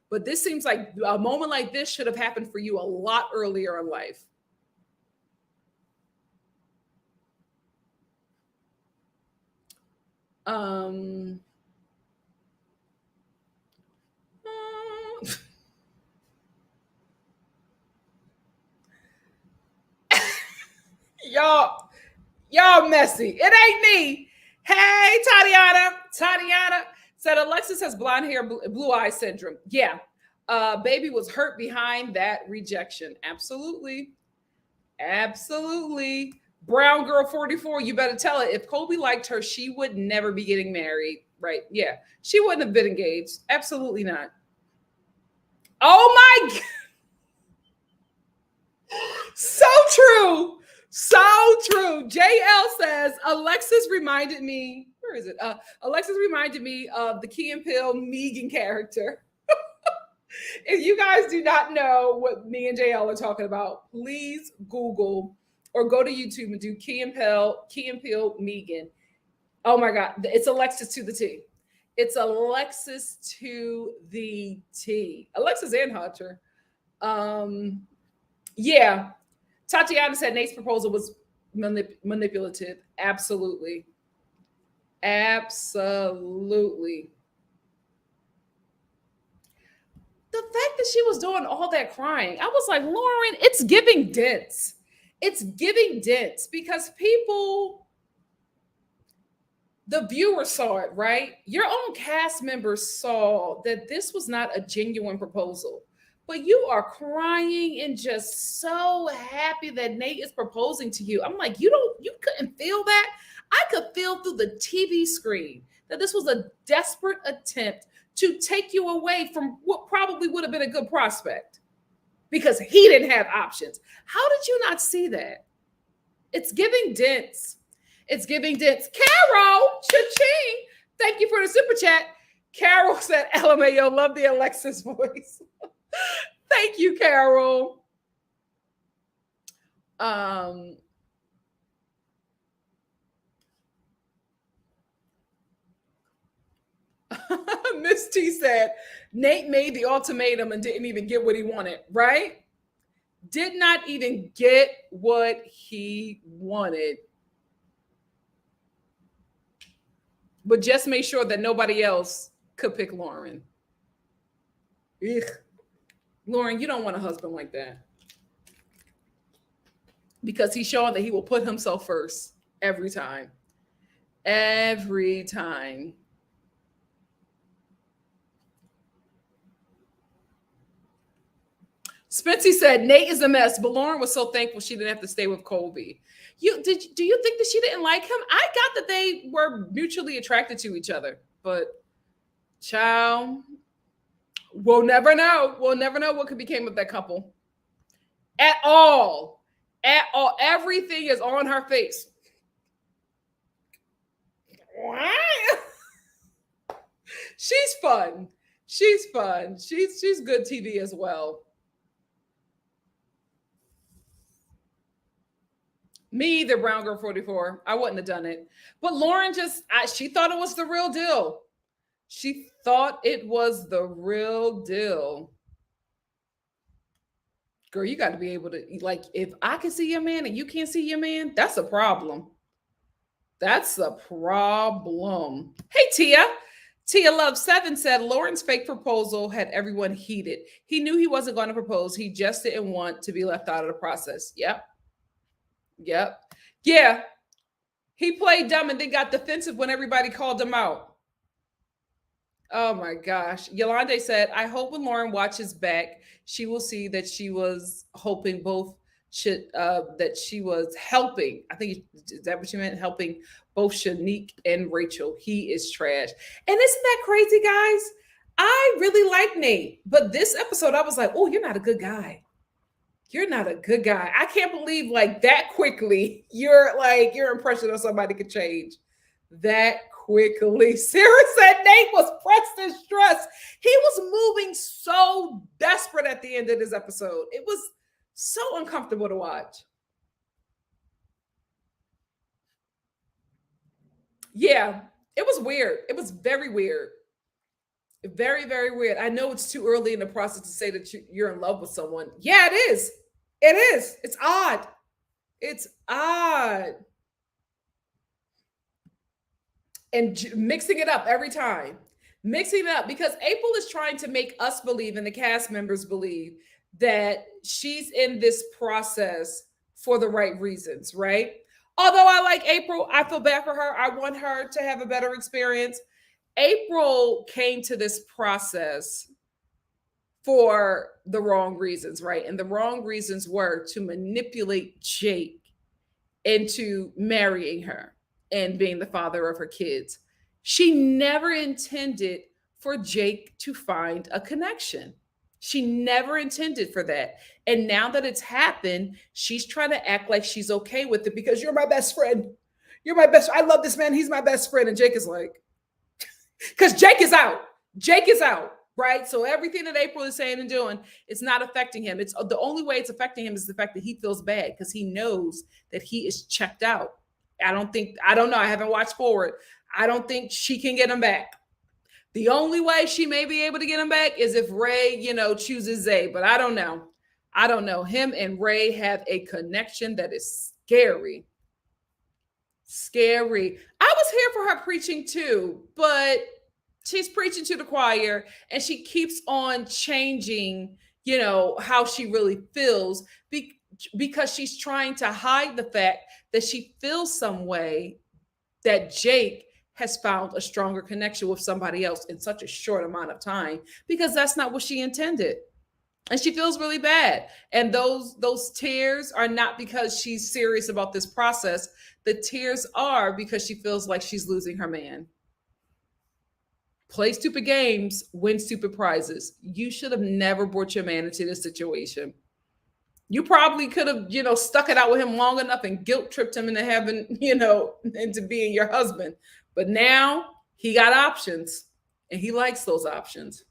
But this seems like a moment like this should have happened for you a lot earlier in life. Y'all messy. It ain't me. Hey, Tatiana said Alexis has blonde hair, blue eye syndrome. Yeah. Baby was hurt behind that rejection. Absolutely. Brown girl 44, you better tell it. If Kobe liked her, she would never be getting married. Right. Yeah. She wouldn't have been engaged. Absolutely not. Oh my God. So true. JL says Alexis reminded me. Where is it? Alexis reminded me of the Key and Peele Megan character. If you guys do not know what me and JL are talking about, please Google or go to YouTube and do Key and Peele Megan. Oh my God, it's Alexis to the T. It's Alexis to the T. Alexis and Hunter. Yeah. Tatiana said Nate's proposal was manipulative. Absolutely. The fact that she was doing all that crying, I was like, Lauren, it's giving dense. It's giving dense because people, the viewers saw it, right? Your own cast members saw that this was not a genuine proposal. But you are crying and just so happy that Nate is proposing to you. I'm like, you couldn't feel that? I could feel through the TV screen that this was a desperate attempt to take you away from what probably would have been a good prospect because he didn't have options. How did you not see that? It's giving dense. Carol, cha-ching. Thank you for the super chat. Carol said, LMAO, love the Alexis voice. Thank you, Carol. Miss T said, Nate made the ultimatum and didn't even get what he wanted, right? Did not even get what he wanted. But just made sure that nobody else could pick Lauren. Ugh. Lauren, you don't want a husband like that. Because he's showing that he will put himself first every time. Every time. Spency said, Nate is a mess, but Lauren was so thankful she didn't have to stay with Colby. Do you think that she didn't like him? I got that they were mutually attracted to each other, but child, we'll never know. We'll never know what could become of that couple. At all. Everything is on her face. She's fun. She's good TV as well. Me either, Brown Girl 44. I wouldn't have done it. But Lauren she thought it was the real deal. She thought it was the real deal. Girl, you got to be able to, like, if I can see your man and you can't see your man, that's a problem. That's a problem. Hey, Tia Love 7 said Lauren's fake proposal had everyone heated. He knew he wasn't going to propose. He just didn't want to be left out of the process. Yep. Yeah. He played dumb and then got defensive when everybody called him out. Oh my gosh. Yolande said, I hope when Lauren watches back, she will see that she was hoping both should that she was helping. I think is that what you meant? Helping both Shanique and Rachel. He is trash. And isn't that crazy, guys? I really like Nate, but this episode I was like, oh, you're not a good guy. You're not a good guy. I can't believe like that quickly your impression of somebody could change that quickly. Sarah said Nate was pressed and stressed. He was moving so desperate at the end of this episode. It was so uncomfortable to watch. Yeah, it was weird. It was very weird. Very, very weird. I know it's too early in the process to say that you're in love with someone. Yeah, it is. It is. It's odd. It's odd. And mixing it up every time. Mixing it up because April is trying to make us believe and the cast members believe that she's in this process for the right reasons, right? Although I like April, I feel bad for her. I want her to have a better experience. April came to this process for the wrong reasons, right? And the wrong reasons were to manipulate Jake into marrying her and being the father of her kids. She never intended for Jake to find a connection. She never intended for that. And now that it's happened, she's trying to act like she's okay with it because you're my best friend. You're my best. I love this man. He's my best friend. And Jake is like, because Jake is out. Jake is out, right? So everything that April is saying and doing, it's not affecting him. It's the only way it's affecting him is the fact that he feels bad because he knows that he is checked out. I don't know. I haven't watched forward. I don't think she can get him back. The only way she may be able to get him back is if Ray, chooses Zay, but I don't know. I don't know. Him and Ray have a connection that is scary. Scary. I was here for her preaching too, but she's preaching to the choir and she keeps on changing, how she really feels because she's trying to hide the fact that she feels some way that Jake has found a stronger connection with somebody else in such a short amount of time because that's not what she intended. And she feels really bad. And those tears are not because she's serious about this process. The tears are because she feels like she's losing her man. Play stupid games, win stupid prizes. You should have never brought your man into this situation. You probably could have, stuck it out with him long enough and guilt tripped him into having, into being your husband. But now he got options and he likes those options.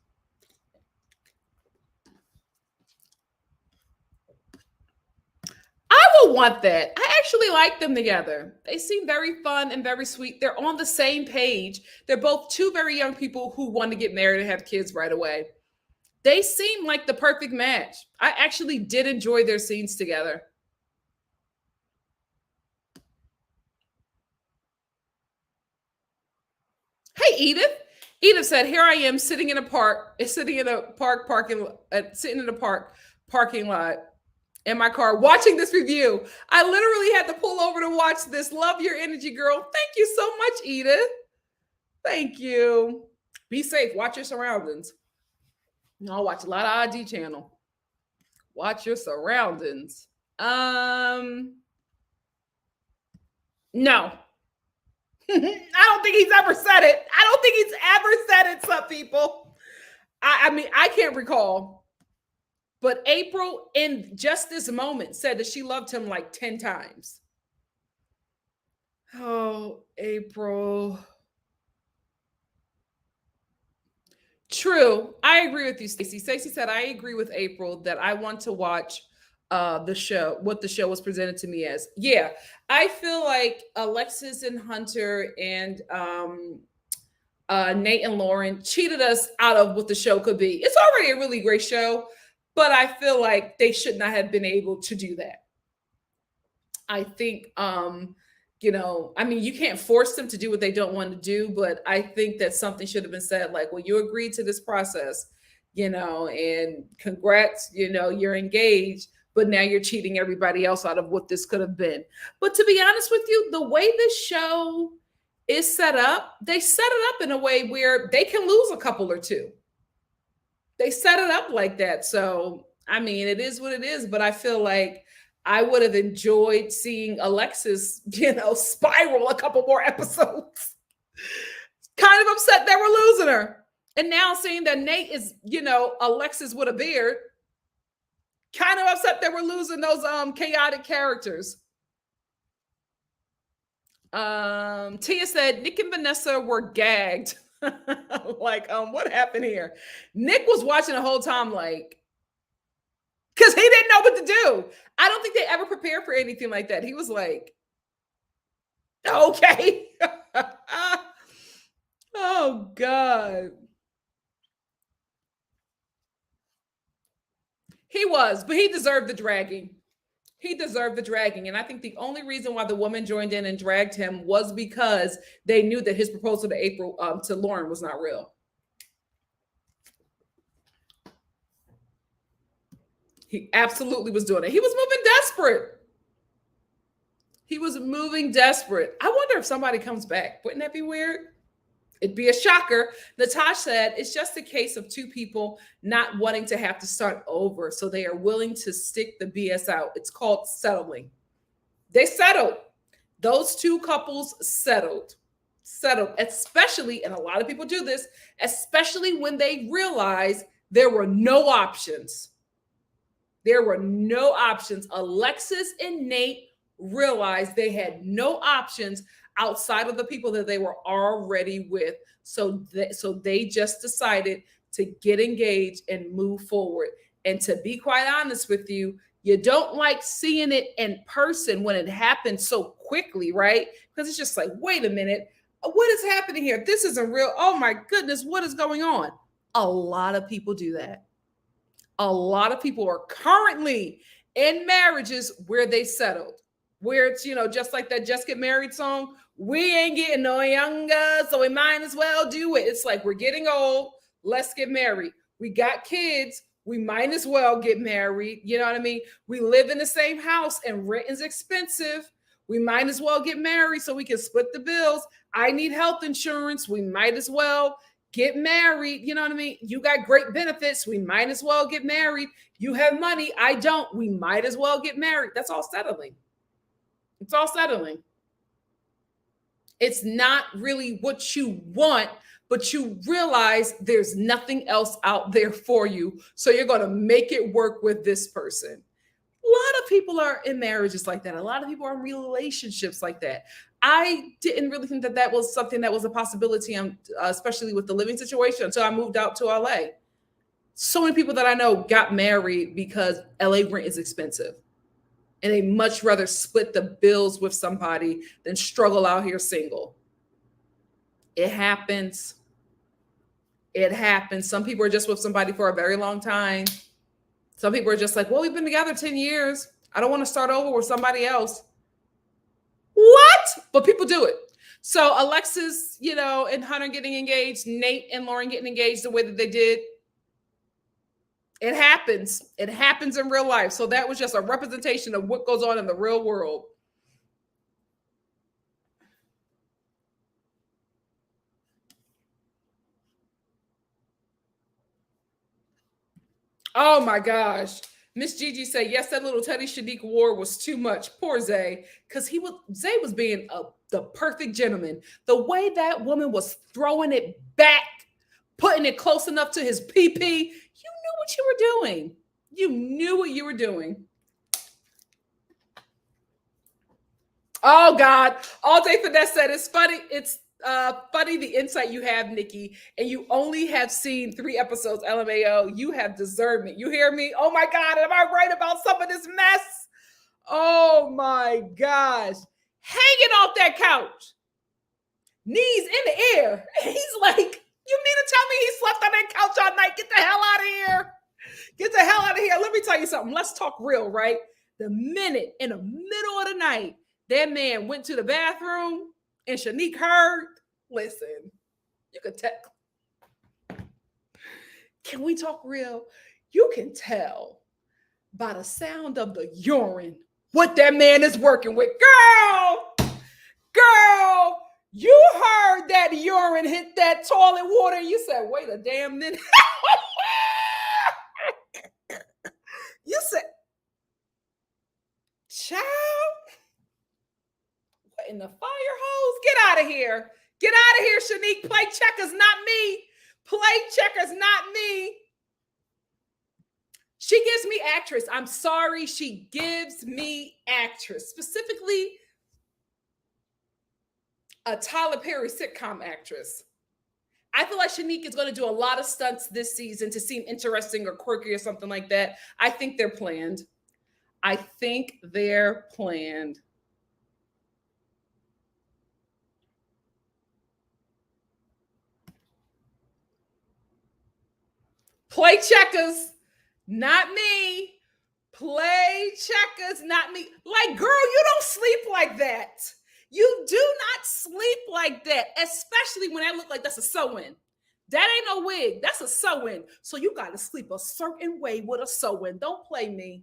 I will want that. I actually like them together. They seem very fun and very sweet. They're on the same page. They're both two very young people who want to get married and have kids right away. They seem like the perfect match. I actually did enjoy their scenes together. Hey, Edith. Edith said, "Here I am sitting in a park, sitting in a park parking lot in my car watching this review. I literally had to pull over to watch this. Love your energy, girl. Thank you so much, Edith. Thank you. Be safe. Watch your surroundings. I'll watch a lot of ID channel. Watch your surroundings. No. I don't think he's ever said it. I don't think he's ever said it, some people. I mean, I can't recall. But April, in just this moment, said that she loved him like 10 times. Oh, April. True. I agree with you, Stacey. Stacey said, I agree with April that I want to watch the show, what the show was presented to me as. Yeah. I feel like Alexis and Hunter and Nate and Lauren cheated us out of what the show could be. It's already a really great show, but I feel like they should not have been able to do that. I think I mean, you can't force them to do what they don't want to do, but I think that something should have been said like, well, you agreed to this process, and congrats, you're engaged, but now you're cheating everybody else out of what this could have been. But to be honest with you, the way this show is set up. They set it up in a way where they can lose a couple or two. They set it up like that. So, I mean, it is what it is, but I feel like I would have enjoyed seeing Alexis, spiral a couple more episodes. Kind of upset they were losing her. And now seeing that Nate is, Alexis with a beard, kind of upset that we're losing those chaotic characters. Tia said Nick and Vanessa were gagged. Like, what happened here? Nick was watching the whole time, like, because he didn't know what to do. I don't think they ever prepared for anything like that. He was like, okay. Oh, God. He was, but he deserved the dragging. He deserved the dragging. And I think the only reason why the woman joined in and dragged him was because they knew that his proposal to Lauren was not real. He absolutely was doing it. He was moving desperate. He was moving desperate. I wonder if somebody comes back. Wouldn't that be weird? It'd be a shocker. Natasha said it's just a case of two people not wanting to have to start over. So they are willing to stick the BS out. It's called settling. They settled. Those two couples settled, especially, and a lot of people do this, especially when they realize there were no options. There were no options. Alexis and Nate realized they had no options outside of the people that they were already with. So they just decided to get engaged and move forward. And to be quite honest with you, you don't like seeing it in person when it happens so quickly, right? Because it's just like, wait a minute, what is happening here? This isn't real. Oh my goodness, what is going on? A lot of people do that. A lot of people are currently in marriages where they settled, where it's, just like that Just Get Married song. We ain't getting no younger, so we might as well do it. It's like, we're getting old. Let's get married. We got kids. We might as well get married. You know what I mean? We live in the same house and rent is expensive. We might as well get married so we can split the bills. I need health insurance. We might as well get married. You know what I mean? You got great benefits. We might as well get married. You have money. I don't. We might as well get married. That's all settling. It's all settling. It's not really what you want, but you realize there's nothing else out there for you. So you're going to make it work with this person. A lot of people are in marriages like that. A lot of people are in relationships like that. I didn't really think that was something that was a possibility, especially with the living situation, until I moved out to LA. So many people that I know got married because LA rent is expensive. And they much rather split the bills with somebody than struggle out here single. It happens. It happens. Some people are just with somebody for a very long time. Some people are just like, well, we've been together 10 years. I don't want to start over with somebody else. What? But people do it. So Alexis, and Hunter getting engaged, Nate and Lauren getting engaged the way that they did. It happens. It happens in real life. So that was just a representation of what goes on in the real world. Oh my gosh. Miss Gigi said, yes, that little Teddy Shanique war was too much. Poor Zay. Because Zay was being the perfect gentleman. The way that woman was throwing it back, putting it close enough to his PP, you knew what you were doing. You knew what you were doing. Oh God. All Day Finesse said, it's funny. It's funny the insight you have, Nikki, and you only have seen 3 episodes. LMAO, you have deserved it. You hear me? Oh my God, am I right about some of this mess? Oh my gosh. Hanging off that couch, knees in the air. He's like, you mean to tell me he slept on that couch all night? Get the hell out of here. Get the hell out of here. Let me tell you something. Let's talk real, right? The minute in the middle of the night, that man went to the bathroom and Shanique heard, listen, you could tell. Can we talk real? You can tell by the sound of the urine what that man is working with. Girl, You heard that urine hit that toilet water and you said, wait a damn minute. You said, child, what in the fire hose? Get out of here. Get out of here, Shanique. Play checkers, not me. Play checkers, not me. She gives me actress. I'm sorry. She gives me actress. Specifically, a Tyler Perry sitcom actress. I feel like Shanique is going to do a lot of stunts this season to seem interesting or quirky or something like that. I think they're planned. I think they're planned. Play checkers, not me. Play checkers, not me. Like, girl, you don't sleep like that. You do not sleep like that, especially when I look like that's a sew-in. That ain't no wig. That's a sew-in. So you got to sleep a certain way with a sew-in. Don't play me.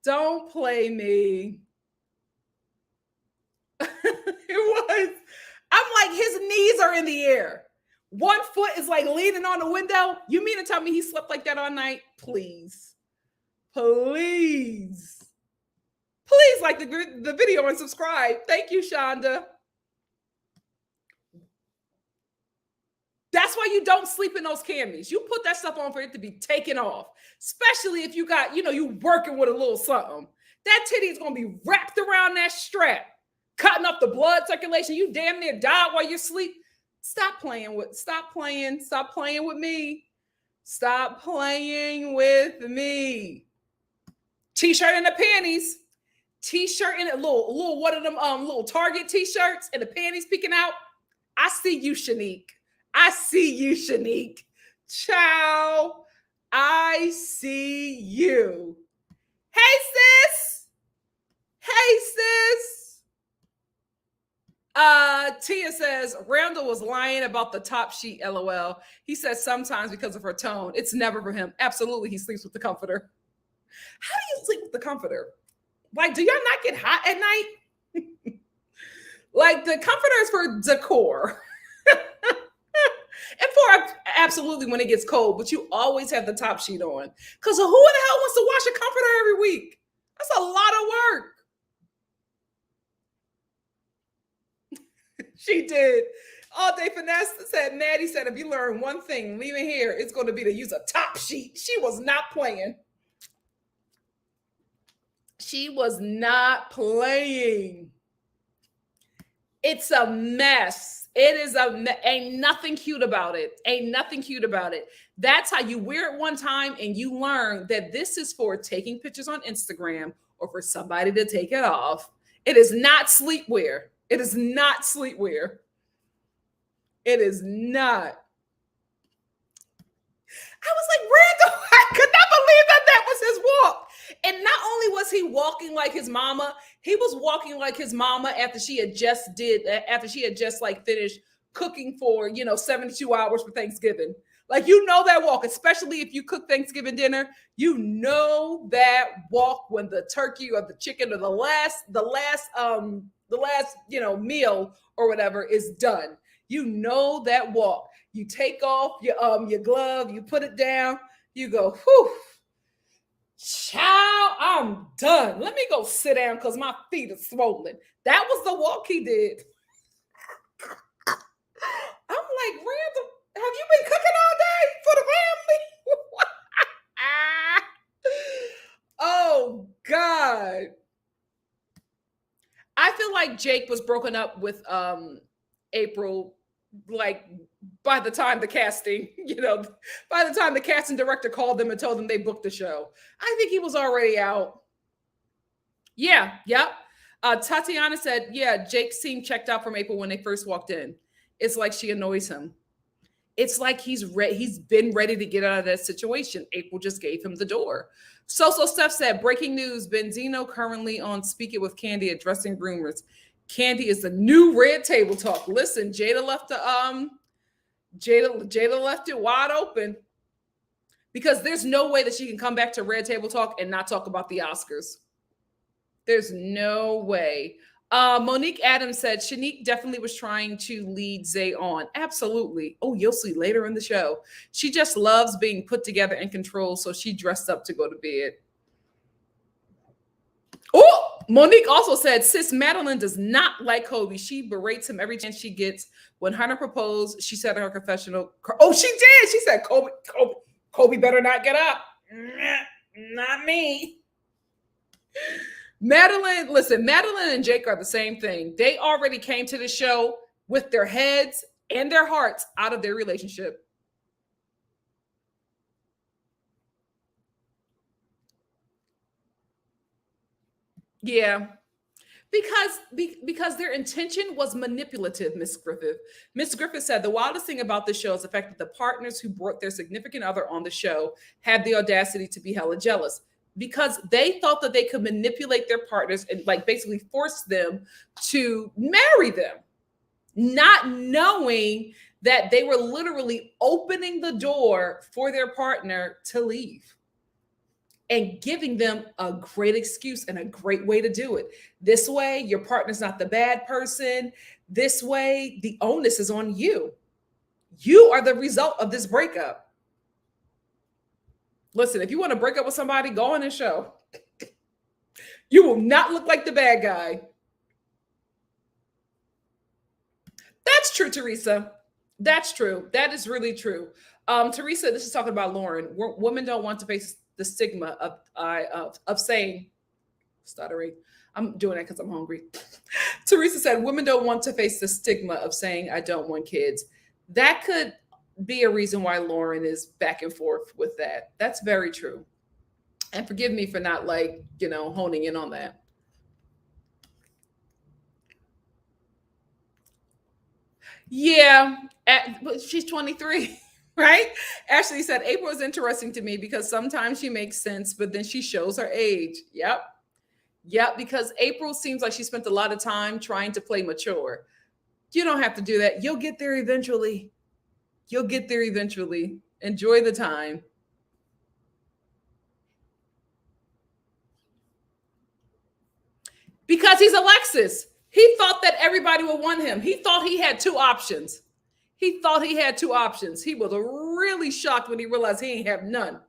Don't play me. It was. I'm like, his knees are in the air. One foot is like leaning on the window. You mean to tell me he slept like that all night? Please. Please. Please like the video and subscribe. Thank you, Shonda. That's why you don't sleep in those camis. You put that stuff on for it to be taken off, especially if you got, you working with a little something. That titty is going to be wrapped around that strap, cutting up the blood circulation. You damn near die while you sleep. Stop playing with me. Stop playing with me. T-shirt and the panties. T-shirt and a little one of them little Target t-shirts and the panties peeking out. I see you, Shanique. Ciao. I see you. Hey, sis. Tia says, Randall was lying about the top sheet, LOL. He says sometimes because of her tone. It's never for him. Absolutely, he sleeps with the comforter. How do you sleep with the comforter? Like, do y'all not get hot at night? Like, the comforter is for decor. And for absolutely when it gets cold, but you always have the top sheet on. Because who in the hell wants to wash a comforter every week? That's a lot of work. She did. All day finesse said, Maddie said, if you learn one thing leaving here, it's going to be to use a top sheet. She was not playing. She was not playing. It's a mess. It is ain't nothing cute about it. Ain't nothing cute about it. That's how you wear it one time and you learn that this is for taking pictures on Instagram or for somebody to take it off. It is not sleepwear. It is not sleepwear. It is not. I was like, Randall, I could not believe that was his walk. And not only was he walking like his mama, he was walking like his mama after she had just finished cooking for, 72 hours for Thanksgiving. Like, that walk, especially if you cook Thanksgiving dinner, that walk when the turkey or the chicken or the last meal or whatever is done. That walk. You take off your glove, you put it down, you go, whew, child, I'm done. Let me go sit down because my feet are swollen. That was the walk he did. I'm like, Randall, have you been cooking all day for the family? Oh, God. I feel like Jake was broken up with April, like, by the time the casting director called them and told them they booked the show. I think he was already out. Yeah, yep. Tatiana said, yeah, Jake seemed checked out from April when they first walked in. It's like she annoys him. It's like he's been ready to get out of that situation. April just gave him the door. So Steph said, breaking news, Benzino currently on Speak It with Candy addressing rumors. Candy is the new Red Table Talk. Listen, Jada left it wide open because there's no way that she can come back to Red Table Talk and not talk about the Oscars. There's no way. Monique Adams said Shanique definitely was trying to lead Zay on. Absolutely. Oh, you'll see later in the show. She just loves being put together and controlled, so she dressed up to go to bed. Oh, Monique also said, sis Madeline does not like Kobe. She berates him every chance she gets. When Hunter proposed, she said in her confessional, oh, she did. She said, Kobe better not get up. Not me. Madeline, listen, Madeline and Jake are the same thing. They already came to the show with their heads and their hearts out of their relationship. Yeah. Because their intention was manipulative, Miss Griffith. Miss Griffith said the wildest thing about the show is the fact that the partners who brought their significant other on the show had the audacity to be hella jealous because they thought that they could manipulate their partners and like basically force them to marry them, not knowing that they were literally opening the door for their partner to leave and giving them a great excuse and a great way to do it. This way, your partner's not the bad person. This way, the onus is on you. You are the result of this breakup. Listen, if you want to break up with somebody, go on the show. You will not look like the bad guy. That's true, Teresa. That's true. That is really true. Teresa, this is talking about Lauren. Women don't want to face the stigma of saying, stuttering. I'm doing that because I'm hungry. Teresa said, women don't want to face the stigma of saying, I don't want kids. That could be a reason why Lauren is back and forth with that. That's very true. And forgive me for not honing in on that. Yeah, she's 23. Right? Ashley said, April is interesting to me because sometimes she makes sense, but then she shows her age. Yep. Because April seems like she spent a lot of time trying to play mature. You don't have to do that. You'll get there eventually. Enjoy the time. Because he's Alexis. He thought that everybody would want him. He thought he had two options. He was really shocked when he realized he ain't have none.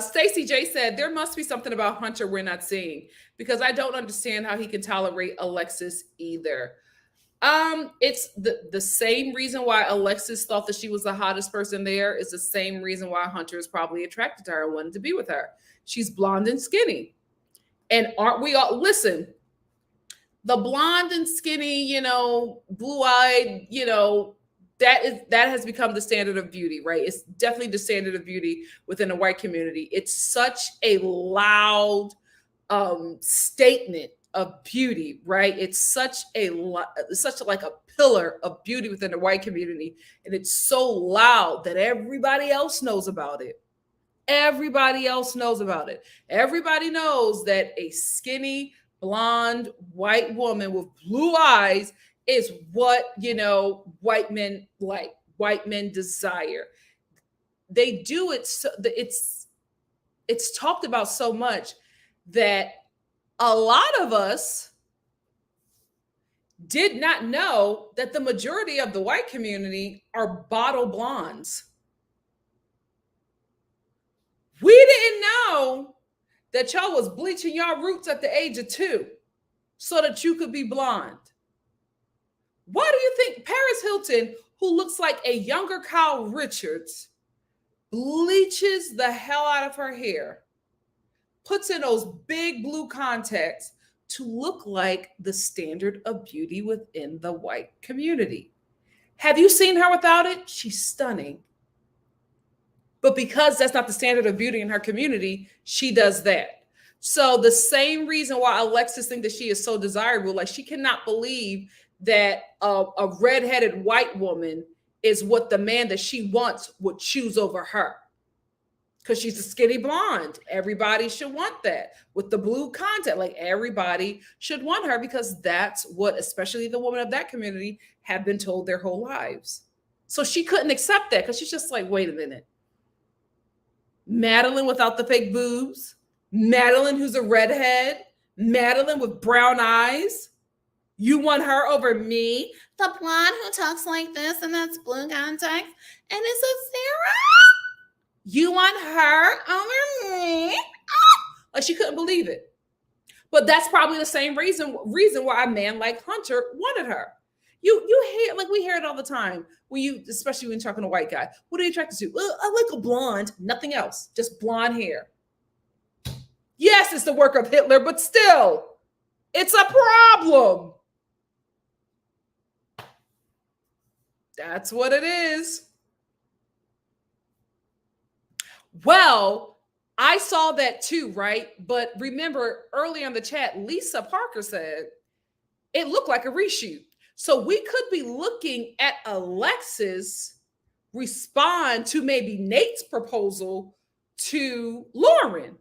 Stacy J said, there must be something about Hunter we're not seeing because I don't understand how he can tolerate Alexis either. It's the same reason why Alexis thought that she was the hottest person there is the same reason why Hunter is probably attracted to her and wanted to be with her. She's blonde and skinny. And aren't we all, listen, the blonde and skinny, blue-eyed, that has become the standard of beauty, right? It's definitely the standard of beauty within the white community. It's such a loud statement of beauty, right? It's such like a pillar of beauty within the white community. And it's so loud that everybody else knows about it. Everybody else knows about it. Everybody knows that a skinny, blonde, white woman with blue eyes is what, white men like, white men desire. They do it. So it's talked about so much that a lot of us did not know that the majority of the white community are bottle blondes. We didn't know that y'all was bleaching y'all roots at the age of 2 so that you could be blonde. Why do you think Paris Hilton, who looks like a younger Kyle Richards, bleaches the hell out of her hair, puts in those big blue contacts to look like the standard of beauty within the white community? Have you seen her without it? She's stunning. But because that's not the standard of beauty in her community, she does that. So the same reason why Alexis thinks that she is so desirable, like she cannot believe that a redheaded white woman is what the man that she wants would choose over her. Because she's a skinny blonde. Everybody should want that. With the blue contact, like everybody should want her because that's what, especially the women of that community, have been told their whole lives. So she couldn't accept that because she's just like, wait a minute. Madeline without the fake boobs, Madeline who's a redhead, Madeline with brown eyes. You want her over me? The blonde who talks like this and that's blue context and is a Sarah? You want her over me? Like she couldn't believe it. But that's probably the same reason why a man like Hunter wanted her. You hear, like we hear it all the time when you, especially when you're talking to a white guy. What are you attracted to? Well, I like a blonde, nothing else, just blonde hair. Yes, it's the work of Hitler, but still, it's a problem. That's what it is. Well, I saw that too, right? But remember earlier in the chat, Lisa Parker said it looked like a reshoot. So we could be looking at Alexis respond to maybe Nate's proposal to Lauren.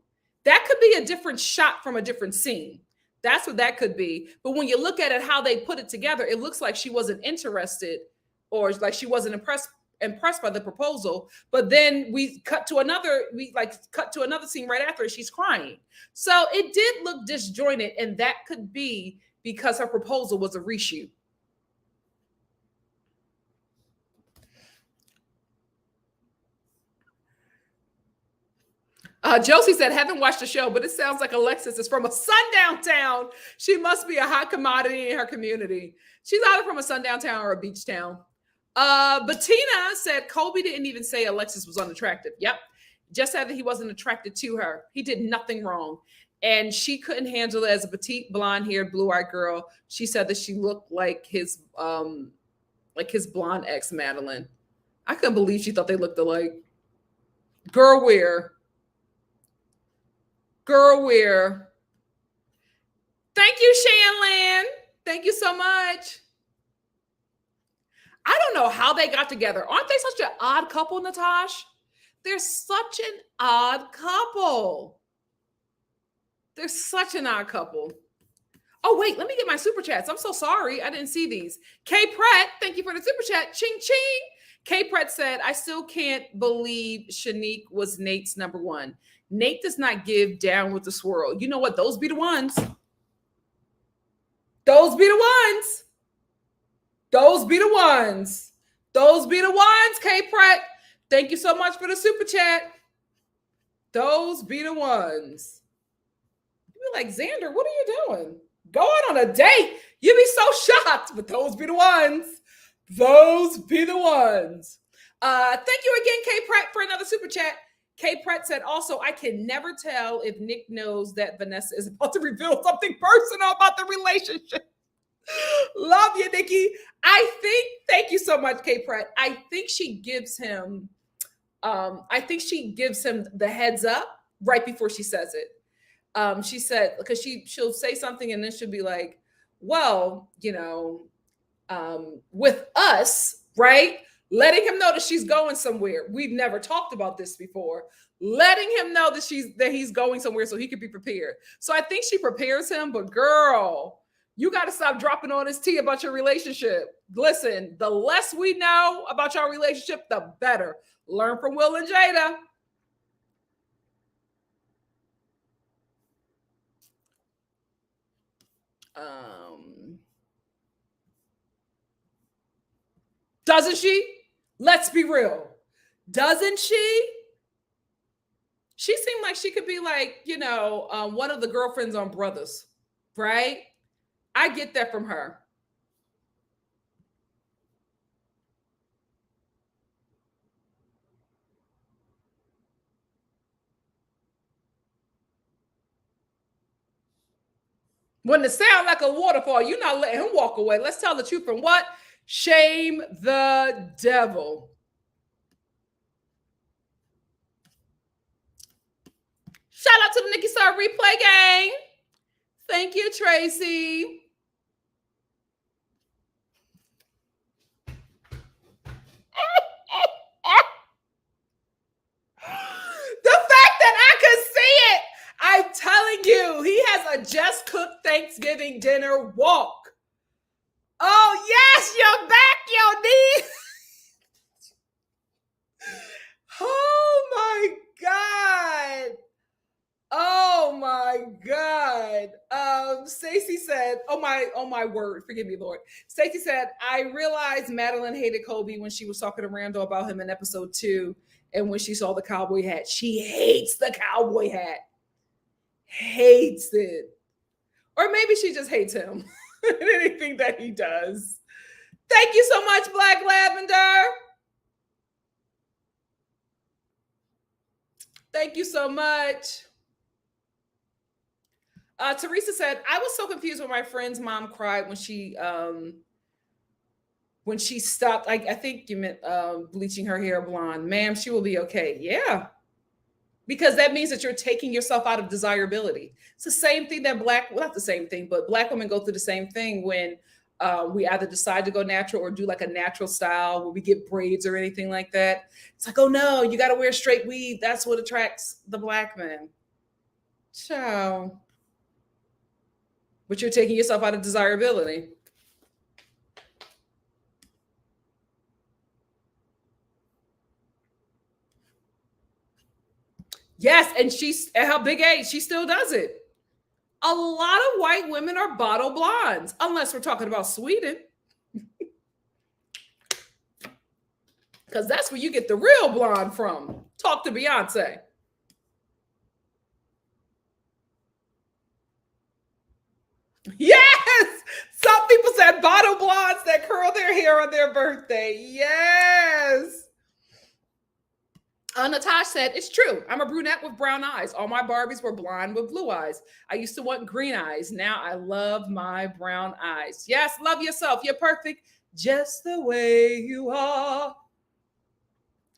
That could be a different shot from a different scene. That's what that could be. But when you look at it, how they put it together, it looks like she wasn't interested or like she wasn't impressed by the proposal. But then we cut to another scene right after she's crying. So it did look disjointed, and that could be because her proposal was a reshoot. Josie said, haven't watched the show, but it sounds like Alexis is from a sundown town. She must be a hot commodity in her community. She's either from a sundown town or a beach town. Bettina said, Colby didn't even say Alexis was unattractive. Yep. Just said that he wasn't attracted to her. He did nothing wrong. And she couldn't handle it as a petite, blonde-haired, blue-eyed girl. She said that she looked like his blonde ex, Madeline. I couldn't believe she thought they looked alike. Girl, where? Thank you, Shanlan. Thank you so much. I don't know how they got together. Aren't they such an odd couple, Natasha? They're such an odd couple. Oh, wait, let me get my super chats. I'm so sorry. I didn't see these. Kay Pratt, thank you for the super chat. Ching, ching. Kay Pratt said, I still can't believe Shanique was Nate's number one. Nate does not give down with the swirl. You know what? Those be the ones. Those be the ones, Kay Pratt. Thank you so much for the super chat. Those be the ones. You be like, Xander, what are you doing? Going on a date? You'd be so shocked, but those be the ones. Thank you again, Kay Pratt, for another super chat. Kay Pratt said, also, I can never tell if Nick knows that Vanessa is about to reveal something personal about the relationship. Love you, Nikki. Thank you so much, Kay Pratt. I think she gives him the heads up right before she says it. She said, because she'll say something and then she'll be like, well, with us, right? Letting him know that she's going somewhere. We've never talked about this before. Letting him know that he's going somewhere so he could be prepared. So I think she prepares him, but girl, you got to stop dropping on his tea about your relationship. Listen, the less we know about your relationship, the better. Learn from Will and Jada. Doesn't she? Let's be real. Doesn't she? She seemed like she could be like, one of the girlfriends on Brothers, right? I get that from her. When it sounds like a waterfall, you're not letting him walk away. Let's tell the truth from what? Shame the devil. Shout out to the NikkiStar replay gang. Thank you, Tracy. The fact that I could see it, I'm telling you, he has a just cooked Thanksgiving dinner walk. Oh, yes, your back, your knees. Oh, my God. Oh my God. Stacy said, oh my word, forgive me, Lord. Stacy said, I realized Madeline hated Kobe when she was talking to Randall about him in episode 2. And when she saw the cowboy hat, she hates the cowboy hat. Hates it. Or maybe she just hates him and anything that he does. Thank you so much, Black Lavender. Thank you so much. Teresa said, I was so confused when my friend's mom cried when she stopped. I think you meant bleaching her hair blonde. Ma'am, she will be okay. Yeah. Because that means that you're taking yourself out of desirability. It's the same thing that not the same thing, but Black women go through the same thing when we either decide to go natural or do like a natural style where we get braids or anything like that. It's like, oh no, you got to wear straight weave. That's what attracts the Black man. Ciao. But you're taking yourself out of desirability. Yes, and she's at her big age, she still does it. A lot of white women are bottle blondes, unless we're talking about Sweden. Because that's where you get the real blonde from. Talk to Beyonce. Yes! Some people said bottle blondes that curl their hair on their birthday. Yes! Natasha said, it's true. I'm a brunette with brown eyes. All my Barbies were blonde with blue eyes. I used to want green eyes. Now I love my brown eyes. Yes, love yourself. You're perfect just the way you are.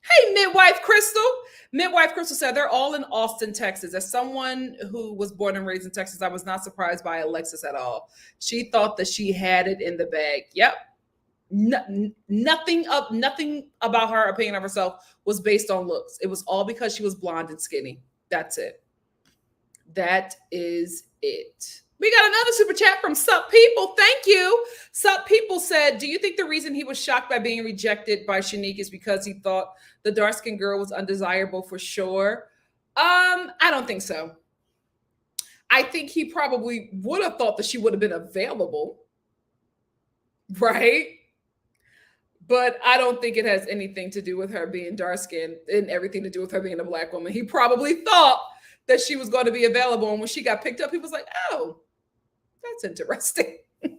Hey, Midwife Crystal. Midwife Crystal said they're all in Austin, Texas. As someone who was born and raised in Texas, I was not surprised by Alexis at all. She thought that she had it in the bag. Yep. Nothing about her opinion of herself was based on looks. It was all because she was blonde and skinny. That's it. That is it. We got another super chat from Sup People. Thank you. Sup People said, do you think the reason he was shocked by being rejected by Shanique is because he thought the dark-skinned girl was undesirable for sure? I don't think so. I think he probably would have thought that she would have been available. Right? But I don't think it has anything to do with her being dark-skinned and everything to do with her being a Black woman. He probably thought that she was going to be available. And when she got picked up, he was like, oh, that's interesting. That's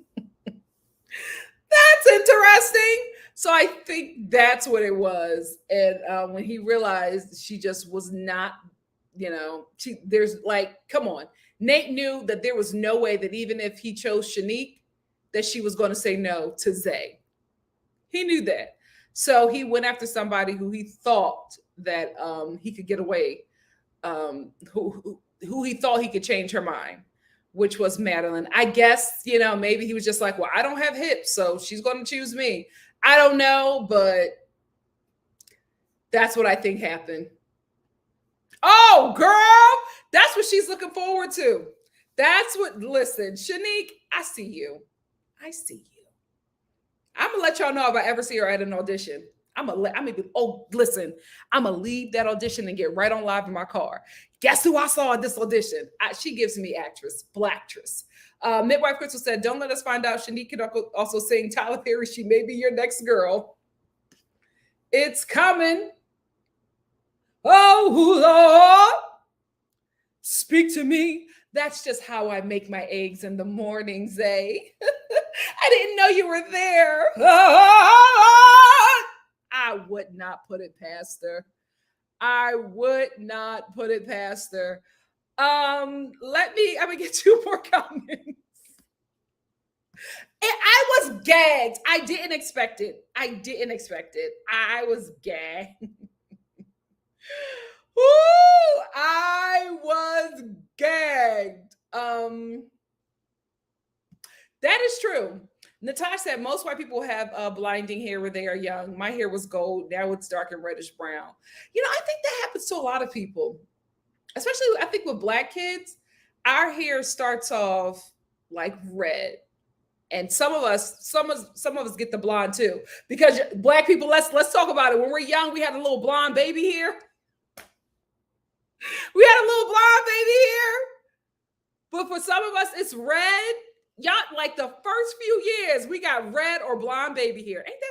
interesting. So I think that's what it was. And when he realized she just was not, there's like, come on. Nate knew that there was no way that even if he chose Shanique, that she was going to say no to Zay. He knew that. So he went after somebody who he thought that he could get away, who he thought he could change her mind, which was Madeline. I guess, maybe he was just like, well, I don't have hips, so she's going to choose me. I don't know, but that's what I think happened. Oh, girl, that's what she's looking forward to. Listen, Shanique, I see you. I'm gonna let y'all know if I ever see her at an audition. I'm gonna leave that audition and get right on live in my car. Guess who I saw at this audition? She gives me actress, Blacktress. Midwife Crystal said, don't let us find out Shanique can also sing Tyler Perry, She May Be Your Next Girl. It's coming. Oh, Lord, speak to me. That's just how I make my eggs in the morning, Zay. I didn't know you were there. I would not put it past her. I'm gonna get 2 more comments. I was gagged. I didn't expect it. I was gagged. Ooh, I was gagged. That is true. Natasha said most white people have blinding hair when they are young. My hair was gold. Now it's dark and reddish brown. I think that happens to a lot of people, especially I think with Black kids. Our hair starts off like red, and some of us get the blonde too. Because Black people, let's talk about it. When we're young, we had a little blonde baby hair. We had a little blonde baby here. But for some of us, it's red. Y'all, like the first few years, we got red or blonde baby here. Ain't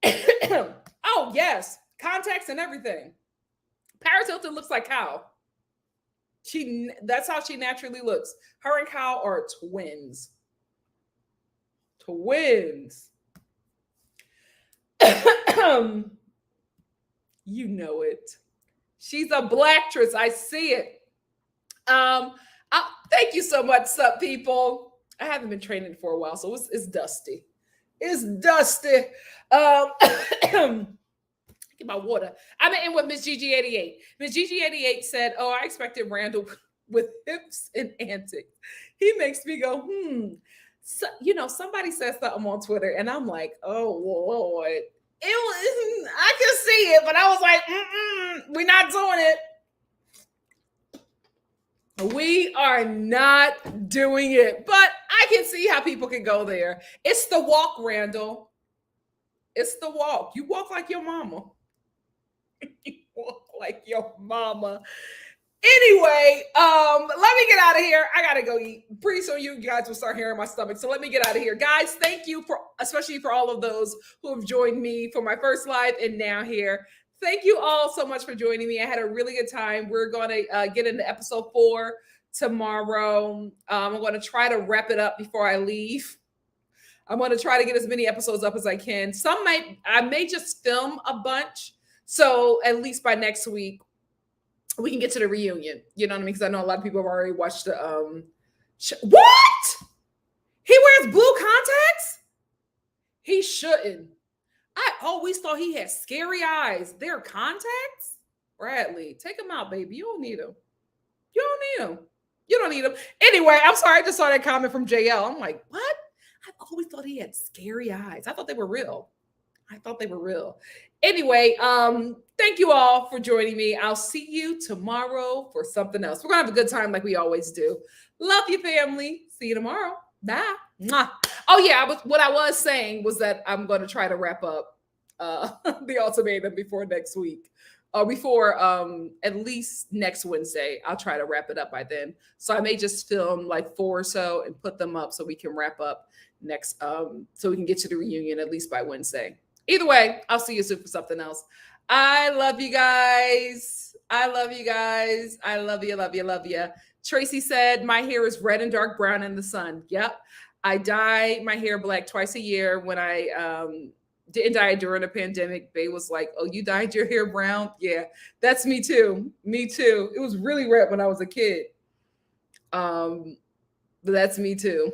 that something? Oh, yes. Contacts and everything. Paris Hilton looks like Kyle. That's how she naturally looks. Her and Kyle are twins. Twins. You know it. She's a blacktress. I see it. Thank you so much, sup people. I haven't been training for a while, so it's dusty. It's dusty. Get my water. I'm in with Miss GG88. Miss GG88 said, "Oh, I expected Randall with hips and antics. He makes me go, So, somebody said something on Twitter, and I'm like, oh Lord. I can see it, but I was like, we're not doing it. We are not doing it. But I can see how people can go there. It's the walk, Randall. It's the walk. You walk like your mama. You walk like your mama. Anyway, let me get out of here. I gotta go eat. Pretty soon you guys will start hearing my stomach. So let me get out of here. Guys, thank you especially for all of those who have joined me for my first live and now here. Thank you all so much for joining me. I had a really good time. We're going to get into episode 4 tomorrow. I'm going to try to wrap it up before I leave. I'm going to try to get as many episodes up as I can. I may just film a bunch. So at least by next week, we can get to the reunion. You know what I mean? Because I know a lot of people have already watched the What? He wears blue contacts? He shouldn't. I always thought he had scary eyes. They're contacts? Bradley, take them out, baby. You don't need them. You don't need them. Anyway, I'm sorry. I just saw that comment from JL. I'm like, what? I always thought he had scary eyes. I thought they were real. Anyway, thank you all for joining me. I'll see you tomorrow for something else. We're going to have a good time like we always do. Love you, family. See you tomorrow. Bye. Mwah. Oh, yeah. What I was saying was that I'm going to try to wrap up the ultimatum before next week. Before at least next Wednesday. I'll try to wrap it up by then. So I may just film like 4 or so and put them up so we can wrap up next, so we can get to the reunion at least by Wednesday. Either way, I'll see you soon for something else. I love you guys. I love you. Tracy said, my hair is red and dark brown in the sun. Yep. I dye my hair black twice a year. When I didn't dye during the pandemic, Bae was like, oh, you dyed your hair brown? Yeah, that's me too. It was really red when I was a kid. But that's me too.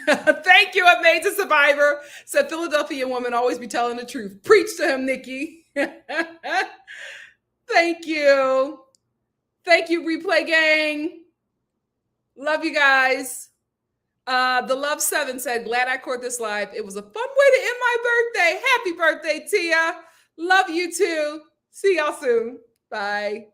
Thank you, Amazing Survivor. Said Philadelphia woman always be telling the truth. Preach to him, Nikki. Thank you, Replay Gang. Love you guys. The Love 7 said, glad I caught this live. It was a fun way to end my birthday. Happy birthday, Tia. Love you too. See y'all soon. Bye.